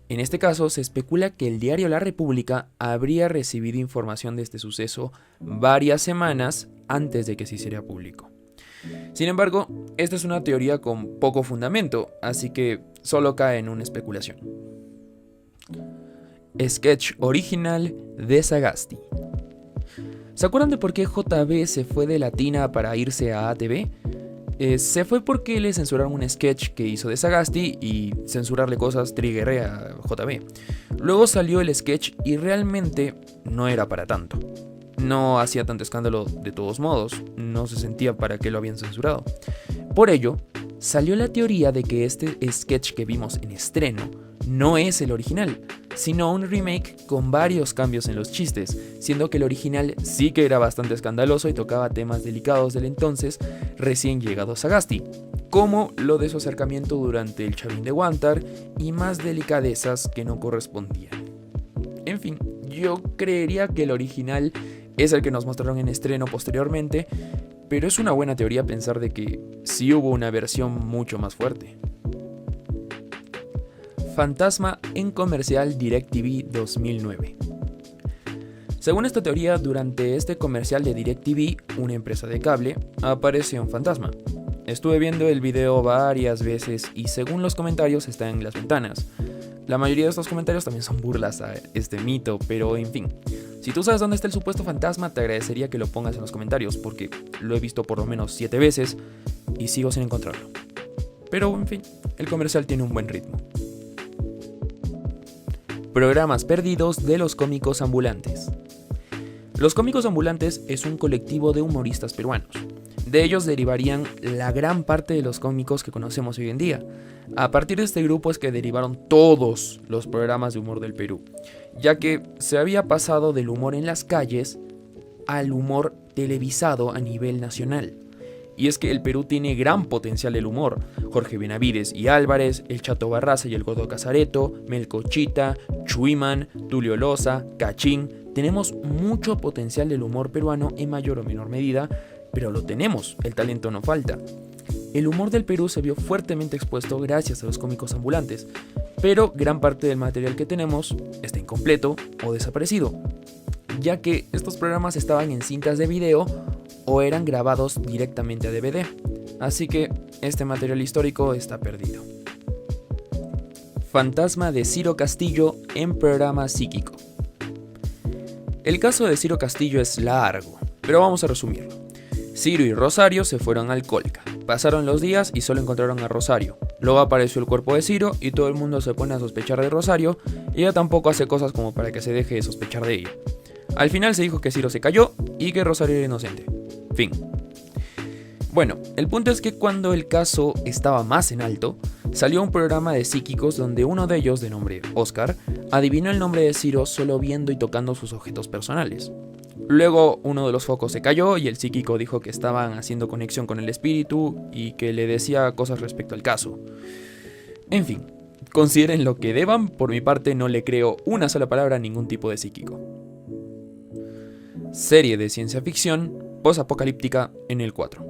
A: En este caso, se especula que el diario La República habría recibido información de este suceso varias semanas antes de que se hiciera público. Sin embargo, esta es una teoría con poco fundamento, así que solo cae en una especulación. Sketch original de Sagasti. ¿Se acuerdan de por qué JB se fue de Latina para irse a ATV? Se fue porque le censuraron un sketch que hizo de Sagasti y censurarle cosas triggeré a JB. Luego salió el sketch y realmente no era para tanto. No hacía tanto escándalo de todos modos, no se sentía para qué lo habían censurado. Por ello, salió la teoría de que este sketch que vimos en estreno no es el original, sino un remake con varios cambios en los chistes, siendo que el original sí que era bastante escandaloso y tocaba temas delicados del entonces recién llegado Sagasti, como lo de su acercamiento durante el Chavín de Huántar y más delicadezas que no correspondían. En fin, yo creería que el original es el que nos mostraron en estreno posteriormente, pero es una buena teoría pensar de que sí hubo una versión mucho más fuerte. Fantasma en comercial DirecTV 2009. Según esta teoría, durante este comercial de DirecTV, una empresa de cable, apareció un fantasma. Estuve viendo el video varias veces y según los comentarios está en las ventanas. La mayoría de estos comentarios también son burlas a este mito, pero en fin. Si tú sabes dónde está el supuesto fantasma, te agradecería que lo pongas en los comentarios, porque lo he visto por lo menos 7 veces y sigo sin encontrarlo. Pero en fin, el comercial tiene un buen ritmo. Programas perdidos de los cómicos ambulantes. Los cómicos ambulantes es un colectivo de humoristas peruanos. De ellos derivarían la gran parte de los cómicos que conocemos hoy en día. A partir de este grupo es que derivaron todos los programas de humor del Perú, ya que se había pasado del humor en las calles al humor televisado a nivel nacional. Y es que el Perú tiene gran potencial del humor. Jorge Benavides y Álvarez, el Chato Barraza y el Gordo Casareto, Melcochita, Chuiman, Tulio Loza, Cachín. Tenemos mucho potencial del humor peruano en mayor o menor medida, pero lo tenemos, el talento no falta. El humor del Perú se vio fuertemente expuesto gracias a los cómicos ambulantes, pero gran parte del material que tenemos está incompleto o desaparecido, ya que estos programas estaban en cintas de video o eran grabados directamente a DVD, así que este material histórico está perdido. Fantasma de Ciro Castillo en programa psíquico. El caso de Ciro Castillo es largo, pero vamos a resumirlo. Ciro y Rosario se fueron al Colca. Pasaron los días y solo encontraron a Rosario. Luego apareció el cuerpo de Ciro y todo el mundo se pone a sospechar de Rosario y ella tampoco hace cosas como para que se deje de sospechar de ella. Al final se dijo que Ciro se cayó y que Rosario era inocente. Fin. Bueno, el punto es que cuando el caso estaba más en alto, salió un programa de psíquicos donde uno de ellos, de nombre Oscar, adivinó el nombre de Ciro solo viendo y tocando sus objetos personales. Luego uno de los focos se cayó y el psíquico dijo que estaban haciendo conexión con el espíritu y que le decía cosas respecto al caso. En fin, consideren lo que deban, por mi parte no le creo una sola palabra a ningún tipo de psíquico. Serie de ciencia ficción posapocalíptica en el 4.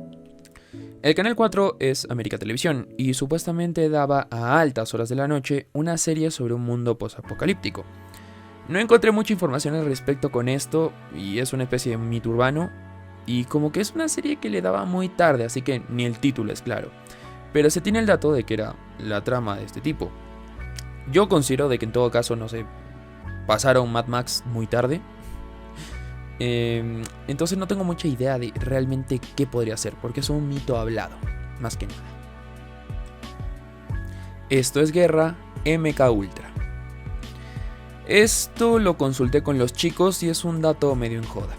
A: El canal 4 es América Televisión y supuestamente daba a altas horas de la noche una serie sobre un mundo posapocalíptico. No encontré mucha información al respecto con esto y es una especie de mito urbano y como que es una serie que le daba muy tarde, así que ni el título es claro. Pero se tiene el dato de que era la trama de este tipo. Yo considero de que en todo caso, no sé, pasaron Mad Max muy tarde. Entonces no tengo mucha idea de realmente qué podría ser, porque es un mito hablado, más que nada. Esto es Guerra MK Ultra. Esto lo consulté con los chicos y es un dato medio en joda.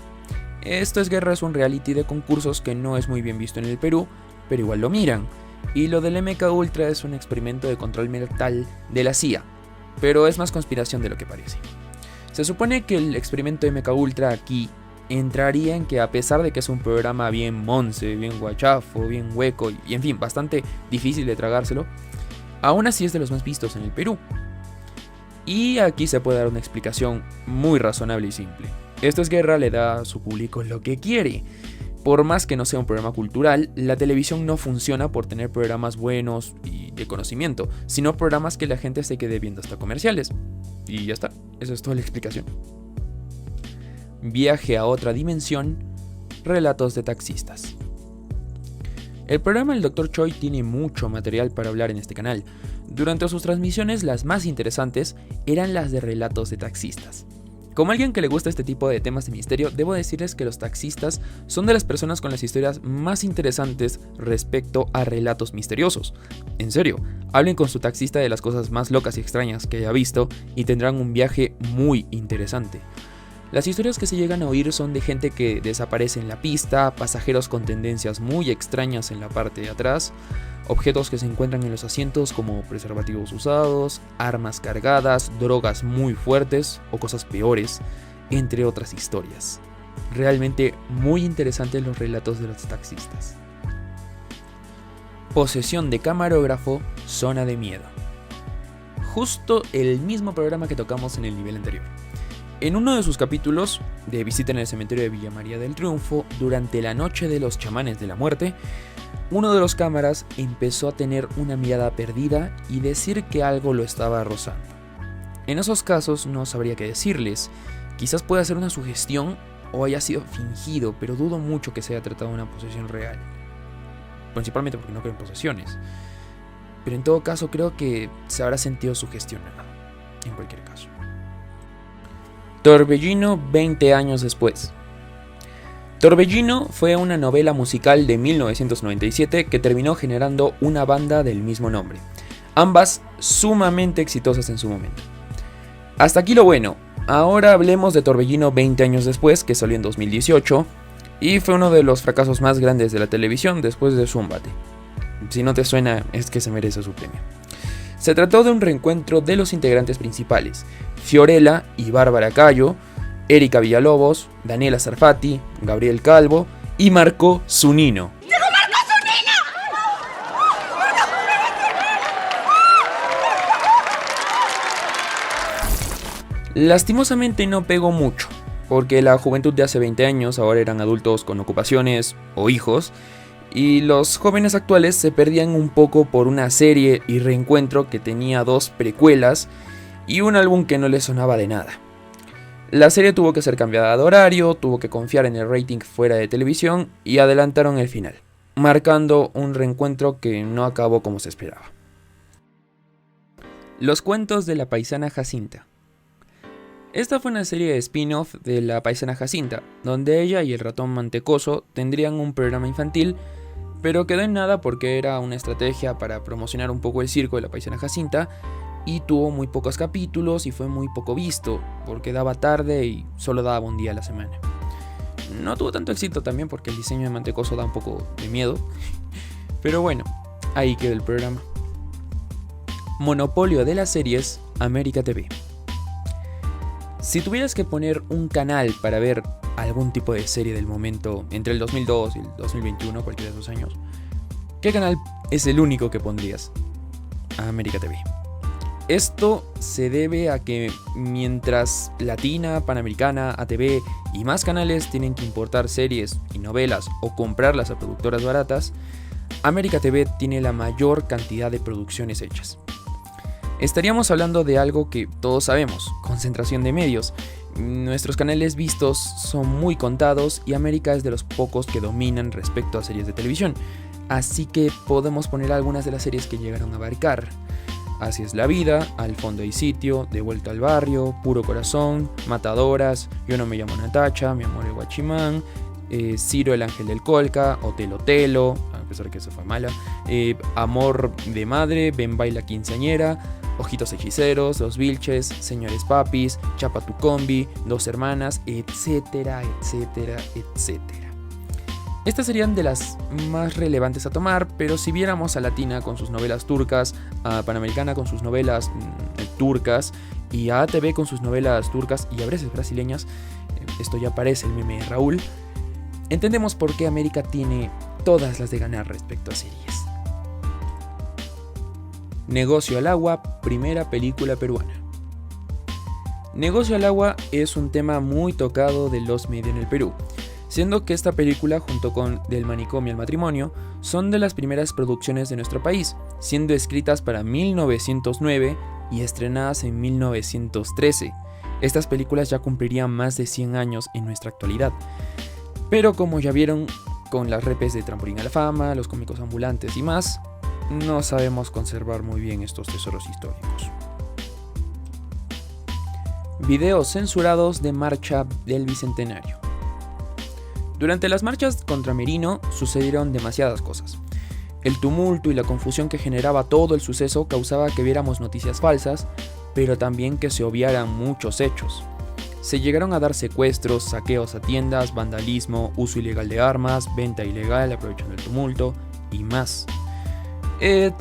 A: Esto es Guerra es un reality de concursos que no es muy bien visto en el Perú, pero igual lo miran. Y lo del MK Ultra es un experimento de control mental de la CIA, pero es más conspiración de lo que parece. Se supone que el experimento de MK Ultra aquí entraría en que, a pesar de que es un programa bien monce, bien guachafo, bien hueco y en fin, bastante difícil de tragárselo, aún así es de los más vistos en el Perú. Y aquí se puede dar una explicación muy razonable y simple. Esto es Guerra le da a su público lo que quiere. Por más que no sea un programa cultural, la televisión no funciona por tener programas buenos y de conocimiento, sino programas que la gente se quede viendo hasta comerciales. Y ya está, eso es toda la explicación. Viaje a otra dimensión, relatos de taxistas. El programa del Dr. Choi tiene mucho material para hablar en este canal. Durante sus transmisiones, las más interesantes eran las de relatos de taxistas. Como alguien que le gusta este tipo de temas de misterio, debo decirles que los taxistas son de las personas con las historias más interesantes respecto a relatos misteriosos. En serio, hablen con su taxista de las cosas más locas y extrañas que haya visto y tendrán un viaje muy interesante. Las historias que se llegan a oír son de gente que desaparece en la pista, pasajeros con tendencias muy extrañas en la parte de atrás, objetos que se encuentran en los asientos como preservativos usados, armas cargadas, drogas muy fuertes o cosas peores, entre otras historias. Realmente muy interesantes los relatos de los taxistas. Posesión de camarógrafo, zona de miedo. Justo el mismo programa que tocamos en el nivel anterior. En uno de sus capítulos, de visita en el cementerio de Villa María del Triunfo, durante la noche de los chamanes de la muerte, uno de los cámaras empezó a tener una mirada perdida y decir que algo lo estaba rozando. En esos casos no sabría qué decirles, quizás pueda ser una sugestión o haya sido fingido, pero dudo mucho que se haya tratado de una posesión real. Principalmente porque no creo en posesiones. Pero en todo caso creo que se habrá sentido sugestionado, en cualquier caso. Torbellino 20 años después. Torbellino fue una novela musical de 1997 que terminó generando una banda del mismo nombre, ambas sumamente exitosas en su momento. Hasta aquí lo bueno, ahora hablemos de Torbellino 20 años después, que salió en 2018 y fue uno de los fracasos más grandes de la televisión después de Zúmbate. Si no te suena, es que se merece su premio. Se trató de un reencuentro de los integrantes principales, Fiorella y Bárbara Cayo, Erika Villalobos, Daniela Sarfati, Gabriel Calvo y Marco Zunino.
J: ¡Llegó Marco Zunino!
A: Lastimosamente no pegó mucho, porque la juventud de hace 20 años ahora eran adultos con ocupaciones o hijos, y los jóvenes actuales se perdían un poco por una serie y reencuentro que tenía 2 precuelas y un álbum que no les sonaba de nada. La serie tuvo que ser cambiada de horario, tuvo que confiar en el rating fuera de televisión y adelantaron el final, marcando un reencuentro que no acabó como se esperaba. Los cuentos de la paisana Jacinta. Esta fue una serie de spin-off de la paisana Jacinta, donde ella y el ratón Mantecoso tendrían un programa infantil, pero quedó en nada porque era una estrategia para promocionar un poco el circo de la paisana Jacinta y tuvo muy pocos capítulos y fue muy poco visto porque daba tarde y solo daba un día a la semana. No tuvo tanto éxito también porque el diseño de Mantecoso da un poco de miedo, pero bueno, ahí quedó el programa. Monopolio de las series, América TV. Si tuvieras que poner un canal para ver algún tipo de serie del momento entre el 2002 y el 2021, cualquiera de esos años, ¿qué canal es el único que pondrías? América TV. Esto se debe a que mientras Latina, Panamericana, ATV y más canales tienen que importar series y novelas o comprarlas a productoras baratas, América TV tiene la mayor cantidad de producciones hechas. Estaríamos hablando de algo que todos sabemos, concentración de medios. Nuestros canales vistos son muy contados y América es de los pocos que dominan respecto a series de televisión. Así que podemos poner algunas de las series que llegaron a abarcar. Así es la vida, Al fondo hay sitio, De vuelta al barrio, Puro corazón, Matadoras, Yo no me llamo Natacha, Mi amor el guachimán, Ciro el ángel del Colca, Otelo Telo, a pesar de que eso fue mala, Amor de madre, Ven baila quinceañera, Ojitos Hechiceros, Los Vilches, Señores Papis, Chapa tu Combi, Dos Hermanas, etcétera, etcétera, etcétera. Estas serían de las más relevantes a tomar, pero si viéramos a Latina con sus novelas turcas, a Panamericana con sus novelas turcas, y a ATV con sus novelas turcas y a veces brasileñas, esto ya parece el meme de Raúl, entendemos por qué América tiene todas las de ganar respecto a series. Negocio al agua, primera película peruana. Negocio al agua es un tema muy tocado de los medios en el Perú, siendo que esta película, junto con Del manicomio al matrimonio, son de las primeras producciones de nuestro país, siendo escritas para 1909 y estrenadas en 1913. Estas películas ya cumplirían más de 100 años en nuestra actualidad. Pero como ya vieron con las repes de Trampolín a la Fama, Los cómicos ambulantes y más, no sabemos conservar muy bien estos tesoros históricos. Videos censurados de marcha del Bicentenario. Durante las marchas contra Merino sucedieron demasiadas cosas. El tumulto y la confusión que generaba todo el suceso causaba que viéramos noticias falsas, pero también que se obviaran muchos hechos. Se llegaron a dar secuestros, saqueos a tiendas, vandalismo, uso ilegal de armas, venta ilegal aprovechando el tumulto y más.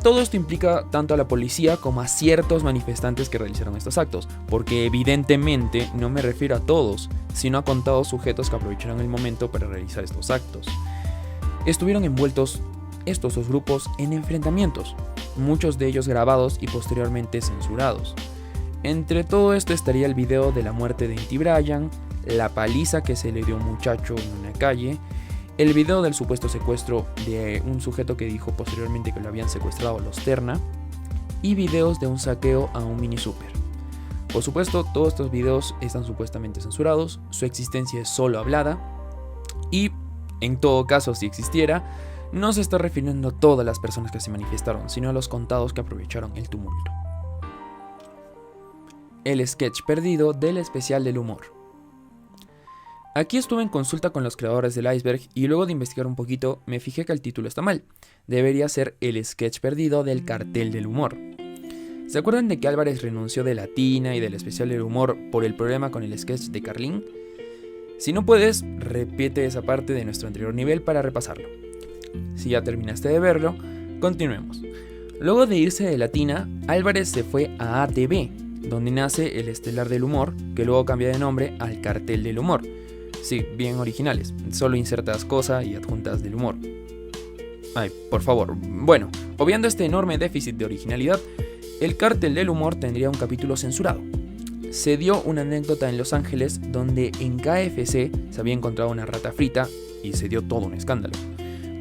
A: Todo esto implica tanto a la policía como a ciertos manifestantes que realizaron estos actos, porque evidentemente no me refiero a todos, sino a contados sujetos que aprovecharon el momento para realizar estos actos. Estuvieron envueltos estos dos grupos en enfrentamientos, muchos de ellos grabados y posteriormente censurados. Entre todo esto estaría el video de la muerte de Inti Brian, la paliza que se le dio a un muchacho en una calle, el video del supuesto secuestro de un sujeto que dijo posteriormente que lo habían secuestrado los Terna, y videos de un saqueo a un mini super. Por supuesto, todos estos videos están supuestamente censurados, su existencia es solo hablada, y en todo caso, si existiera, no se está refiriendo a todas las personas que se manifestaron, sino a los contados que aprovecharon el tumulto. El sketch perdido del especial del humor. Aquí estuve en consulta con los creadores del Iceberg y luego de investigar un poquito me fijé que el título está mal. Debería ser el sketch perdido del cartel del humor. ¿Se acuerdan de que Álvarez renunció de Latina y del especial del humor por el problema con el sketch de Carlín? Si no puedes, repite esa parte de nuestro anterior nivel para repasarlo. Si ya terminaste de verlo, continuemos. Luego de irse de Latina, Álvarez se fue a ATV, donde nace el Estelar del Humor, que luego cambia de nombre al Cartel del Humor. Sí, bien originales, solo insertas cosa y adjuntas del humor. Ay, por favor. Bueno, obviando este enorme déficit de originalidad, el Cartel del Humor tendría un capítulo censurado. Se dio una anécdota en Los Ángeles donde en KFC se había encontrado una rata frita y se dio todo un escándalo.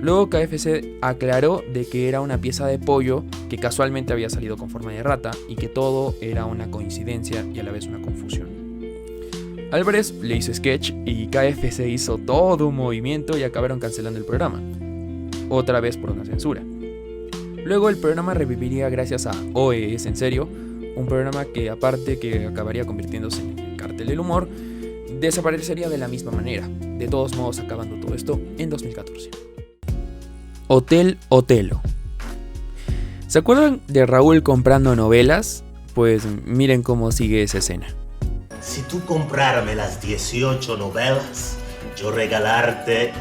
A: Luego KFC aclaró de que era una pieza de pollo que casualmente había salido con forma de rata y que todo era una coincidencia y a la vez una confusión. Álvarez le hizo sketch y KFC hizo todo un movimiento y acabaron cancelando el programa, otra vez por una censura. Luego el programa reviviría gracias a Oe, ¿es en serio? Un programa que aparte que acabaría convirtiéndose en el Cartel del Humor, desaparecería de la misma manera, de todos modos acabando todo esto en 2014. Hotel Otelo. ¿Se acuerdan de Raúl comprando novelas? Pues miren cómo sigue esa escena.
J: Si tú comprarme las 18 novelas, yo regalarte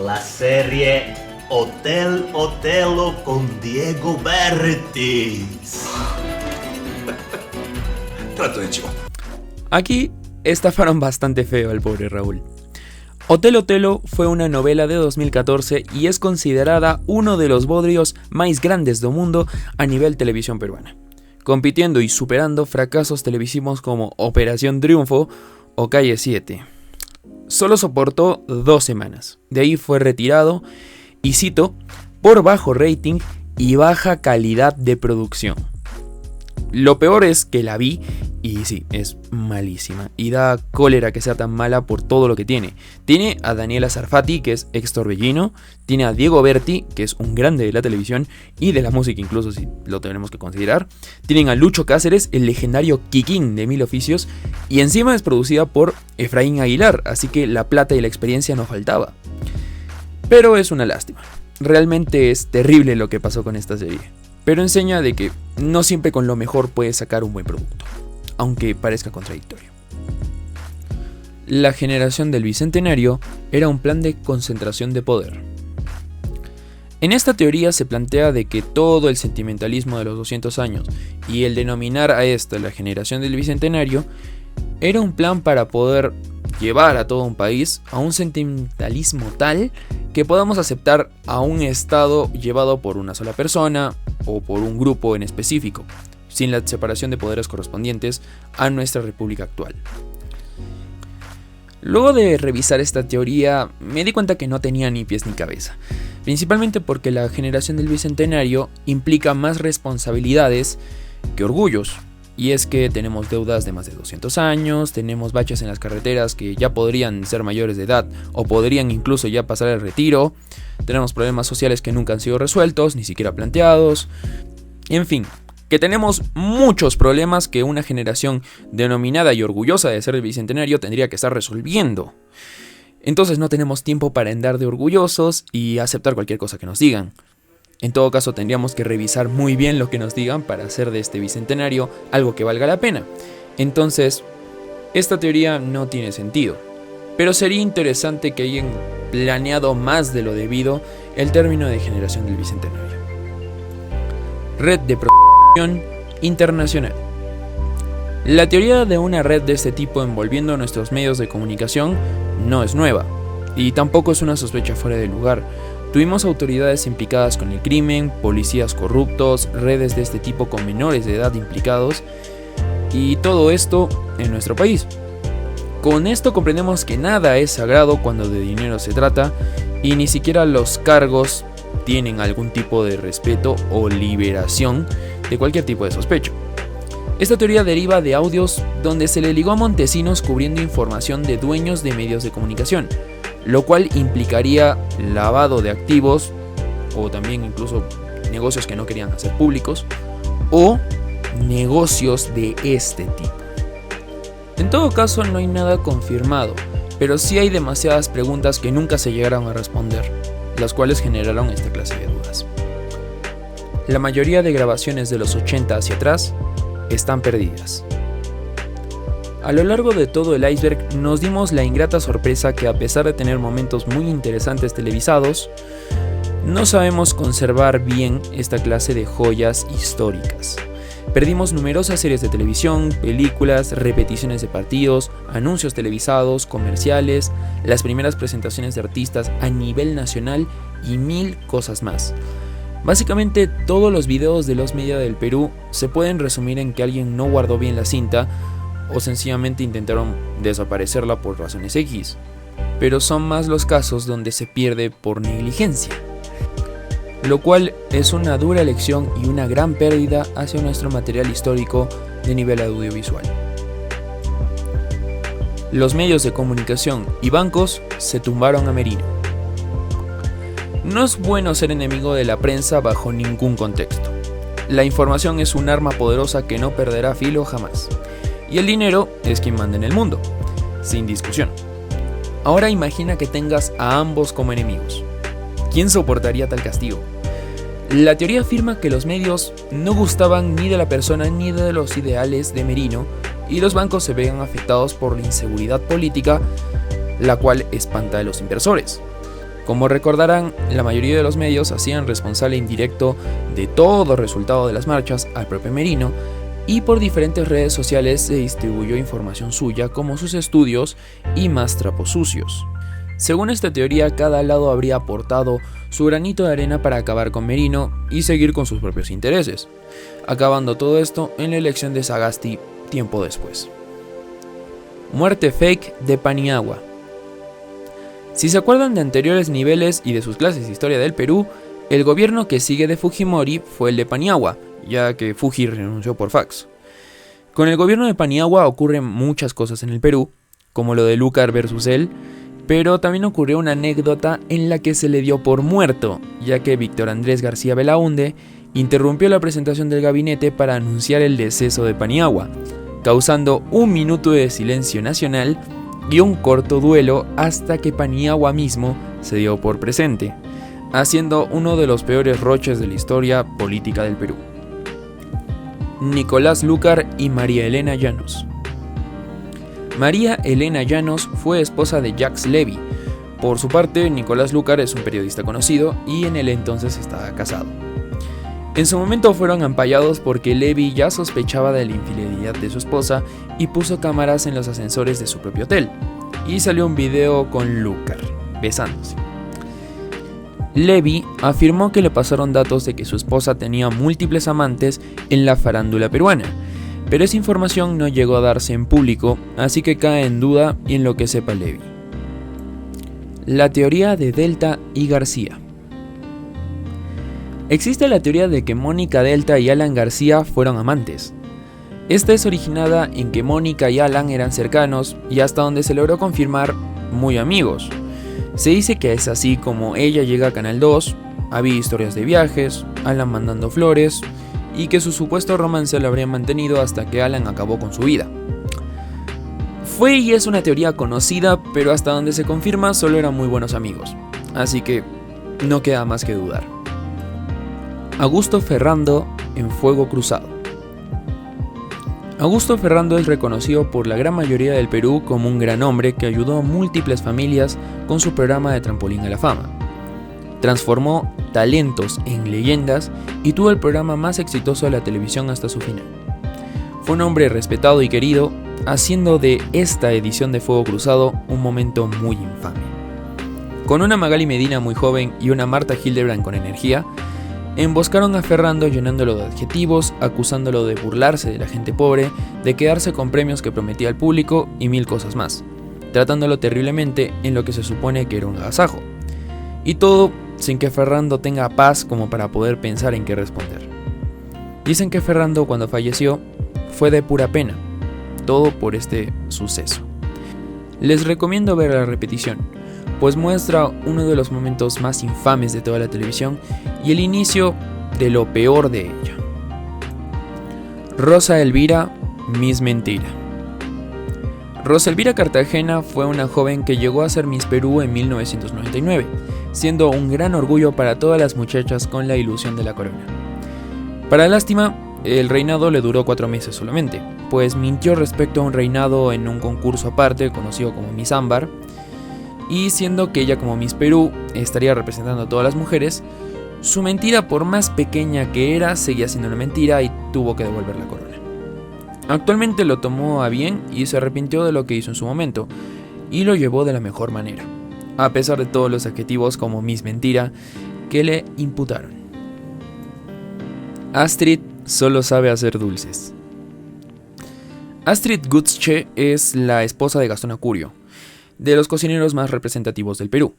J: la serie Hotel Otelo con Diego Bertis.
I: Trato de chivo.
A: Aquí estafaron bastante feo al pobre Raúl. Hotel Otelo fue una novela de 2014 y es considerada uno de los bodrios más grandes del mundo a nivel televisión peruana, compitiendo y superando fracasos televisivos como Operación Triunfo o Calle 7. Solo soportó 2 semanas, de ahí fue retirado y cito, por bajo rating y baja calidad de producción. Lo peor es que la vi y sí, es malísima y da cólera que sea tan mala por todo lo que tiene. Tiene a Daniela Sarfati, que es ex Torbellino, tiene a Diego Berti, que es un grande de la televisión y de la música incluso si lo tenemos que considerar. Tienen a Lucho Cáceres, el legendario Kikín de Mil Oficios, y encima es producida por Efraín Aguilar, así que la plata y la experiencia no faltaba. Pero es una lástima, realmente es terrible lo que pasó con esta serie. pero enseña de que no siempre con lo mejor puedes sacar un buen producto, aunque parezca contradictorio. La generación del Bicentenario era un plan de concentración de poder. En esta teoría se plantea de que todo el sentimentalismo de los 200 años y el denominar a esta la generación del Bicentenario era un plan para poder llevar a todo un país a un sentimentalismo tal que podamos aceptar a un Estado llevado por una sola persona o por un grupo en específico, sin la separación de poderes correspondientes a nuestra república actual. Luego de revisar esta teoría, me di cuenta que no tenía ni pies ni cabeza, principalmente porque la generación del Bicentenario implica más responsabilidades que orgullos. Y es que tenemos deudas de más de 200 años, tenemos baches en las carreteras que ya podrían ser mayores de edad o podrían incluso ya pasar el retiro, tenemos problemas sociales que nunca han sido resueltos, ni siquiera planteados, en fin, que tenemos muchos problemas que una generación denominada y orgullosa de ser el Bicentenario tendría que estar resolviendo. Entonces no tenemos tiempo para andar de orgullosos y aceptar cualquier cosa que nos digan. En todo caso, tendríamos que revisar muy bien lo que nos digan para hacer de este Bicentenario algo que valga la pena. Entonces, esta teoría no tiene sentido. Pero sería interesante que hayan planeado más de lo debido el término de generación del Bicentenario. Red de Protección Internacional. La teoría de una red de este tipo envolviendo nuestros medios de comunicación no es nueva, y tampoco es una sospecha fuera de lugar. Tuvimos autoridades implicadas con el crimen, policías corruptos, redes de este tipo con menores de edad implicados, y todo esto en nuestro país. Con esto comprendemos que nada es sagrado cuando de dinero se trata, y ni siquiera los cargos tienen algún tipo de respeto o liberación de cualquier tipo de sospecho. Esta teoría deriva de audios donde se le ligó a Montesinos cubriendo información de dueños de medios de comunicación, lo cual implicaría lavado de activos o también incluso negocios que no querían hacer públicos o negocios de este tipo. En todo caso, no hay nada confirmado, pero sí hay demasiadas preguntas que nunca se llegaron a responder, las cuales generaron esta clase de dudas. La mayoría de grabaciones de los 80 hacia atrás están perdidas. A lo largo de todo el iceberg nos dimos la ingrata sorpresa que, a pesar de tener momentos muy interesantes televisados, no sabemos conservar bien esta clase de joyas históricas. Perdimos numerosas series de televisión, películas, repeticiones de partidos, anuncios televisados, comerciales, las primeras presentaciones de artistas a nivel nacional y 1000 cosas más. Básicamente todos los videos de los media del Perú se pueden resumir en que alguien no guardó bien la cinta o sencillamente intentaron desaparecerla por razones X, pero son más los casos donde se pierde por negligencia, lo cual es una dura lección y una gran pérdida hacia nuestro material histórico de nivel audiovisual. Los medios de comunicación y bancos se tumbaron a Merino. No es bueno ser enemigo de la prensa bajo ningún contexto. La información es un arma poderosa que no perderá filo jamás. Y el dinero es quien manda en el mundo, sin discusión. Ahora imagina que tengas a ambos como enemigos. ¿Quién soportaría tal castigo? La teoría afirma que los medios no gustaban ni de la persona ni de los ideales de Merino, y los bancos se veían afectados por la inseguridad política, la cual espanta a los inversores. Como recordarán, la mayoría de los medios hacían responsable indirecto de todo resultado de las marchas al propio Merino, y por diferentes redes sociales se distribuyó información suya como sus estudios y más trapos sucios. Según esta teoría, cada lado habría aportado su granito de arena para acabar con Merino y seguir con sus propios intereses, acabando todo esto en la elección de Sagasti tiempo después. Muerte fake de Paniagua. Si se acuerdan de anteriores niveles y de sus clases de historia del Perú, el gobierno que sigue de Fujimori fue el de Paniagua, ya que Fuji renunció por fax. Con el gobierno de Paniagua ocurren muchas cosas en el Perú, como lo de Lucar versus él, pero también ocurrió una anécdota en la que se le dio por muerto, ya que Víctor Andrés García Belaúnde interrumpió la presentación del gabinete para anunciar el deceso de Paniagua, causando 1 minuto de silencio nacional y un corto duelo hasta que Paniagua mismo se dio por presente. haciendo uno de los peores roches de la historia política del Perú. Nicolás Lúcar y María Elena Llanos. María Elena Llanos fue esposa de Jacques Levy. Por su parte, Nicolás Lúcar es un periodista conocido y en el entonces estaba casado. En su momento fueron ampallados porque Levy ya sospechaba de la infidelidad de su esposa y puso cámaras en los ascensores de su propio hotel, y salió un video con Lúcar besándose. Levy afirmó que le pasaron datos de que su esposa tenía múltiples amantes en la farándula peruana, pero esa información no llegó a darse en público, así que cae en duda y en lo que sepa Levy. La teoría de Delta y García. Existe la teoría de que Mónica Delta y Alan García fueron amantes. Esta es originada en que Mónica y Alan eran cercanos y, hasta donde se logró confirmar, muy amigos. Se dice que es así como ella llega a Canal 2, había historias de viajes, Alan mandando flores, y que su supuesto romance lo habrían mantenido hasta que Alan acabó con su vida. Fue y es una teoría conocida, pero hasta donde se confirma solo eran muy buenos amigos, así que no queda más que dudar. Augusto Ferrando en Fuego Cruzado. Augusto Ferrando es reconocido por la gran mayoría del Perú como un gran hombre que ayudó a múltiples familias con su programa de Trampolín a la Fama. Transformó talentos en leyendas y tuvo el programa más exitoso de la televisión hasta su final. Fue un hombre respetado y querido, haciendo de esta edición de Fuego Cruzado un momento muy infame. Con una Magali Medina muy joven y una Marta Hildebrand con energía, emboscaron a Ferrando llenándolo de adjetivos, acusándolo de burlarse de la gente pobre, de quedarse con premios que prometía al público y mil cosas más, tratándolo terriblemente en lo que se supone que era un agasajo. Y todo sin que Ferrando tenga paz como para poder pensar en qué responder. Dicen que Ferrando, cuando falleció, fue de pura pena, todo por este suceso. Les recomiendo ver la repetición, pues muestra uno de los momentos más infames de toda la televisión y el inicio de lo peor de ella. Rosa Elvira, Miss Mentira. Rosa Elvira Cartagena fue una joven que llegó a ser Miss Perú en 1999, siendo un gran orgullo para todas las muchachas con la ilusión de la corona. Para lástima, el reinado le duró 4 meses solamente, pues mintió respecto a un reinado en un concurso aparte conocido como Miss Ámbar, y siendo que ella como Miss Perú estaría representando a todas las mujeres, su mentira, por más pequeña que era, seguía siendo una mentira y tuvo que devolver la corona. Actualmente lo tomó a bien y se arrepintió de lo que hizo en su momento, y lo llevó de la mejor manera, a pesar de todos los adjetivos como Miss Mentira que le imputaron. Astrid solo sabe hacer dulces. Astrid Gutzsche es la esposa de Gastón Acurio, de los cocineros más representativos del Perú.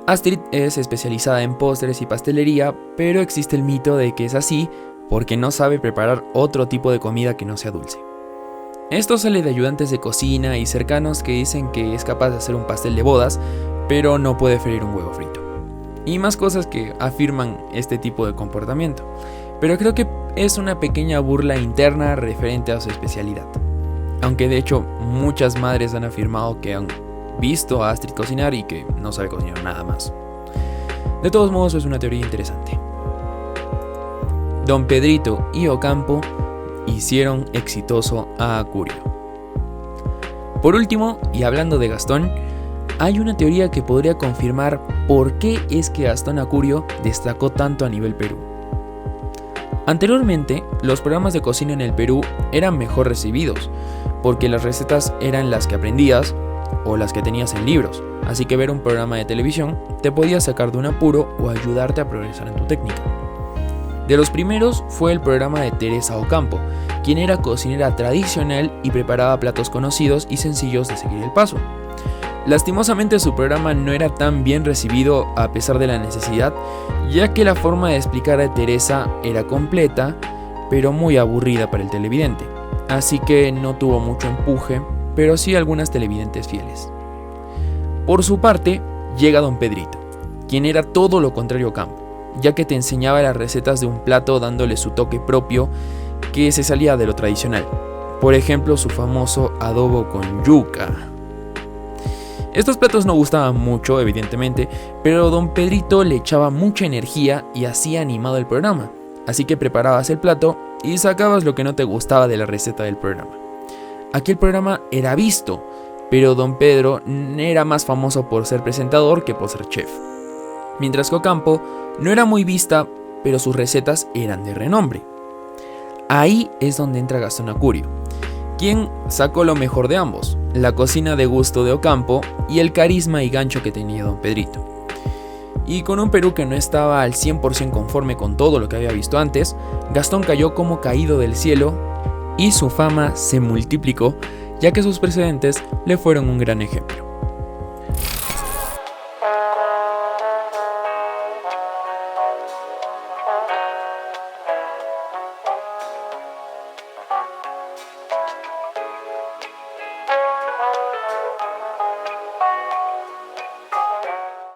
A: Astrid es especializada en postres y pastelería, pero existe el mito de que es así porque no sabe preparar otro tipo de comida que no sea dulce. Esto sale de ayudantes de cocina y cercanos que dicen que es capaz de hacer un pastel de bodas, pero no puede freír un huevo frito. Y más cosas que afirman este tipo de comportamiento, pero creo que es una pequeña burla interna referente a su especialidad. Aunque de hecho muchas madres han afirmado que han visto a Astrid cocinar y que no sabe cocinar nada más. De todos modos, es una teoría interesante. Don Pedrito y Ocampo hicieron exitoso a Acurio. Por último, y hablando de Gastón, hay una teoría que podría confirmar por qué es que Gastón Acurio destacó tanto a nivel Perú. Anteriormente, los programas de cocina en el Perú eran mejor recibidos, porque las recetas eran las que aprendías o las que tenías en libros, así que ver un programa de televisión te podía sacar de un apuro o ayudarte a progresar en tu técnica. De los primeros fue el programa de Teresa Ocampo, quien era cocinera tradicional y preparaba platos conocidos y sencillos de seguir el paso. Lastimosamente su programa no era tan bien recibido a pesar de la necesidad, ya que la forma de explicar a Teresa era completa, pero muy aburrida para el televidente, así que no tuvo mucho empuje, pero sí algunas televidentes fieles. Por su parte, llega Don Pedrito, quien era todo lo contrario a Ocampo, ya que te enseñaba las recetas de un plato dándole su toque propio que se salía de lo tradicional. Por ejemplo, su famoso adobo con yuca. Estos platos no gustaban mucho, evidentemente, pero don Pedrito le echaba mucha energía y hacía animado el programa. Así que preparabas el plato y sacabas lo que no te gustaba de la receta del programa. Aquí el programa era visto, pero don Pedro era más famoso por ser presentador que por ser chef. Mientras que Ocampo no era muy vista, pero sus recetas eran de renombre. Ahí es donde entra Gastón Acurio, quien sacó lo mejor de ambos, la cocina de gusto de Ocampo y el carisma y gancho que tenía don Pedrito. Y con un Perú que no estaba al 100% conforme con todo lo que había visto antes, Gastón cayó como caído del cielo y su fama se multiplicó, ya que sus precedentes le fueron un gran ejemplo.